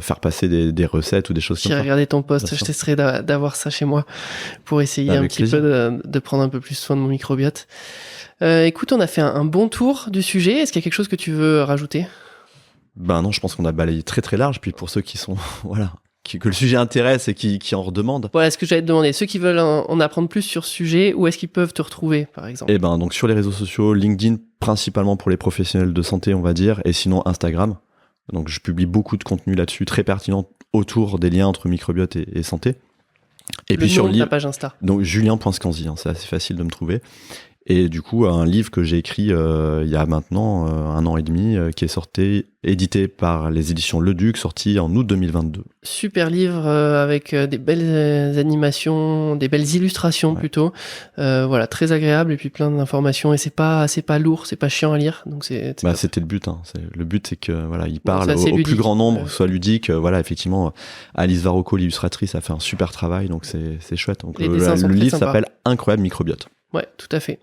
faire passer des recettes ou des choses comme ça. J'ai regardé ton post, je t'essaierai d'avoir ça chez moi pour essayer avec petit plaisir. Peu de prendre un peu plus soin de mon microbiote. Écoute, on a fait un bon tour du sujet. Est-ce qu'il y a quelque chose que tu veux rajouter? Ben non, je pense qu'on a balayé très très large. Puis pour ceux qui sont que le sujet intéresse et qui en redemandent. Voilà, ce que j'allais te demander. Ceux qui veulent en apprendre plus sur ce sujet, où est-ce qu'ils peuvent te retrouver, par exemple? Donc sur les réseaux sociaux, LinkedIn principalement pour les professionnels de santé, on va dire, et sinon Instagram. Donc je publie beaucoup de contenu là-dessus, très pertinent autour des liens entre microbiote et santé. Et puis sur ta page Insta. Donc Julien.Scanzi, c'est assez facile de me trouver. Et du coup, un livre que j'ai écrit il y a maintenant 1 an et demi, qui est sorti, édité par les éditions Le Duc, sorti en août 2022. Super livre avec des belles animations, des belles illustrations plutôt. Voilà, très agréable et puis plein d'informations. Et c'est pas lourd, c'est pas chiant à lire. Donc c'était le but. Le but, c'est que voilà, il parle au plus grand nombre, soit ludique. Voilà, effectivement, Alice Varocco, l'illustratrice, a fait un super travail, donc c'est chouette. Donc le livre s'appelle Incroyable microbiote. Ouais, tout à fait.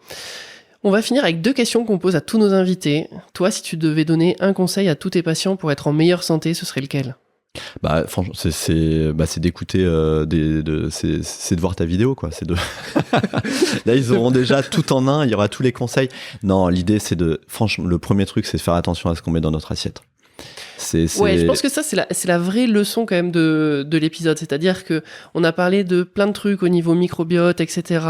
On va finir avec 2 questions qu'on pose à tous nos invités. Toi, si tu devais donner un conseil à tous tes patients pour être en meilleure santé, ce serait lequel? Franchement, c'est d'écouter, c'est de voir ta vidéo, quoi. Là, ils auront déjà tout en un, il y aura tous les conseils. Non, l'idée, franchement, le premier truc, c'est de faire attention à ce qu'on met dans notre assiette. Ouais, je pense que ça, c'est la vraie leçon quand même de l'épisode. C'est-à-dire que on a parlé de plein de trucs au niveau microbiote, etc.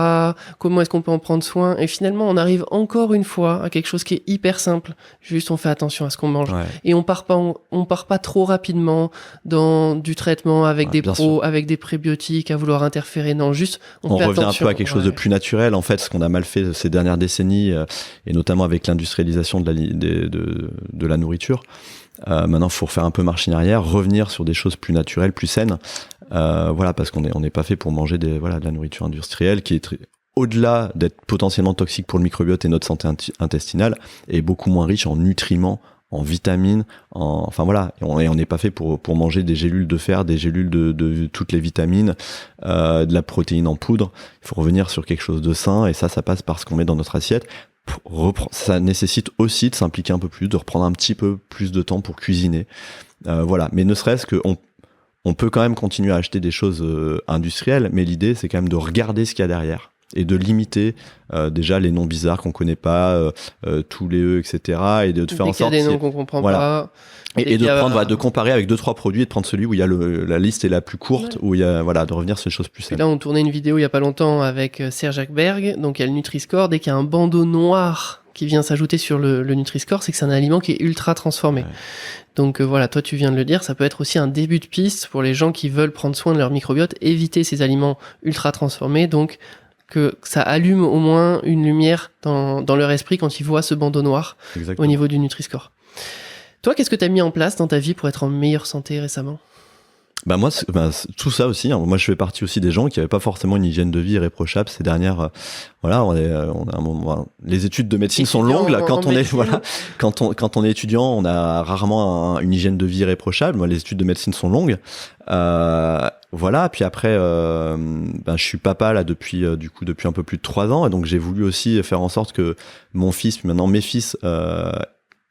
Comment est-ce qu'on peut en prendre soin? Et finalement, on arrive encore une fois à quelque chose qui est hyper simple. Juste, on fait attention à ce qu'on mange. Ouais. Et on part pas trop rapidement dans du traitement avec des pros, avec des prébiotiques, à vouloir interférer. Non, juste, on fait revient attention. Un peu à quelque chose de plus naturel. En fait, ce qu'on a mal fait ces dernières décennies, et notamment avec l'industrialisation de la nourriture. Maintenant, il faut refaire un peu marche arrière, revenir sur des choses plus naturelles, plus saines. Parce qu'on n'est pas fait pour manger de la nourriture industrielle qui est au-delà d'être potentiellement toxique pour le microbiote et notre santé intestinale, est beaucoup moins riche en nutriments, en vitamines, et on n'est pas fait pour manger des gélules de fer, des gélules de toutes les vitamines, de la protéine en poudre. Il faut revenir sur quelque chose de sain, et ça passe par ce qu'on met dans notre assiette. Ça nécessite aussi de s'impliquer un peu plus, de reprendre un petit peu plus de temps pour cuisiner. Mais ne serait-ce que on peut quand même continuer à acheter des choses industrielles, mais l'idée c'est quand même de regarder ce qu'il y a derrière et de limiter déjà les noms bizarres qu'on connaît pas, tous les E, etc. et de faire en sorte qu'il y a des noms qu'on comprend pas. Et de comparer avec 2-3 produits et de prendre celui où il y a la liste est la plus courte, où il y a, de revenir sur des choses plus simples. Et là, on tournait une vidéo il y a pas longtemps avec Serge Ackberg, donc il y a le Nutri-Score. Dès qu'il y a un bandeau noir qui vient s'ajouter sur le Nutri-Score, c'est que c'est un aliment qui est ultra transformé. Ouais. Donc toi tu viens de le dire, ça peut être aussi un début de piste pour les gens qui veulent prendre soin de leur microbiote, éviter ces aliments ultra transformés, donc que ça allume au moins une lumière dans leur esprit quand ils voient ce bandeau noir. Exactement. Au niveau du Nutri-Score. Toi, qu'est-ce que tu as mis en place dans ta vie pour être en meilleure santé récemment ? Tout ça aussi. Hein. Moi, je fais partie aussi des gens qui n'avaient pas forcément une hygiène de vie irréprochable ces dernières. Voilà, on a un moment. Les études de médecine sont longues là. Quand on est étudiant, on a rarement une hygiène de vie irréprochable. Moi, les études de médecine sont longues. Voilà. Puis après, je suis papa là depuis un peu plus de 3 ans, et donc j'ai voulu aussi faire en sorte que mon fils, puis maintenant mes fils,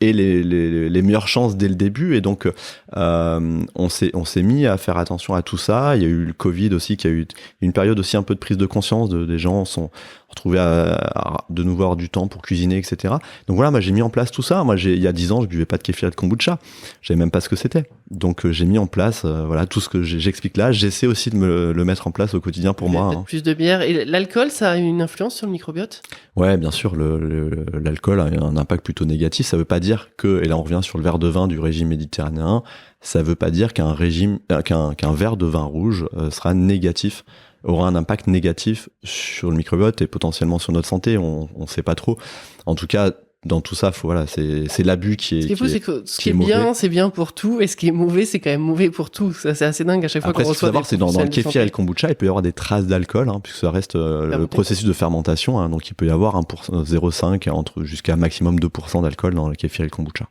et les meilleures chances dès le début, et donc on s'est mis à faire attention à tout ça. Il y a eu le Covid aussi, qui a eu une période aussi un peu de prise de conscience, des gens sont retrouvés à de nouveau avoir du temps pour cuisiner, etc. Donc voilà, moi j'ai mis en place tout ça. Moi il y a 10 ans, je buvais pas de kéfir et de kombucha, je savais même pas ce que c'était. Donc j'ai mis en place voilà tout ce que j'explique là. J'essaie aussi de me le mettre en place au quotidien pour moi. Peut-être plus de bière. Et l'alcool, ça a une influence sur le microbiote? Ouais, bien sûr, l'alcool a un impact plutôt négatif. Ça veut pas dire que, et là on revient sur le verre de vin du régime méditerranéen, ça veut pas dire qu'un verre de vin rouge sera négatif, aura un impact négatif sur le microbiote et potentiellement sur notre santé. On sait pas trop. En tout cas, dans tout ça, c'est l'abus qui est. Ce qui est fou, c'est que ce qui est bien, c'est bien pour tout, et ce qui est mauvais, c'est quand même mauvais pour tout. Ça, c'est assez dingue à chaque fois qu'on reçoit. Après, ce qu'il faut savoir, c'est dans le kéfir et le kombucha, il peut y avoir des traces d'alcool, hein, puisque ça reste le processus de fermentation. Hein, donc, il peut y avoir 0,5 jusqu'à un maximum 2% d'alcool dans le kéfir et le kombucha.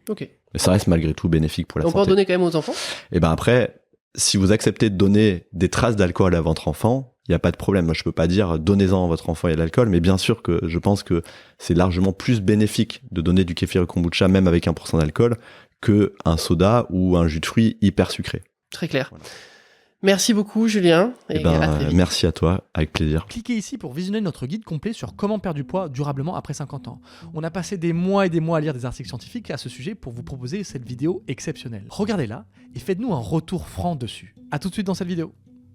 Ok. Et ça reste malgré tout bénéfique pour la santé. On peut en donner quand même aux enfants? Et ben après, si vous acceptez de donner des traces d'alcool à votre enfant, il n'y a pas de problème. Moi, je peux pas dire donnez-en à votre enfant et de l'alcool, mais bien sûr que je pense que c'est largement plus bénéfique de donner du kéfir et kombucha, même avec 1% d'alcool, qu'un soda ou un jus de fruits hyper sucré. Très clair. Voilà. Merci beaucoup, Julien. Merci à toi, avec plaisir. Cliquez ici pour visionner notre guide complet sur comment perdre du poids durablement après 50 ans. On a passé des mois et des mois à lire des articles scientifiques à ce sujet pour vous proposer cette vidéo exceptionnelle. Regardez-la et faites-nous un retour franc dessus. À tout de suite dans cette vidéo.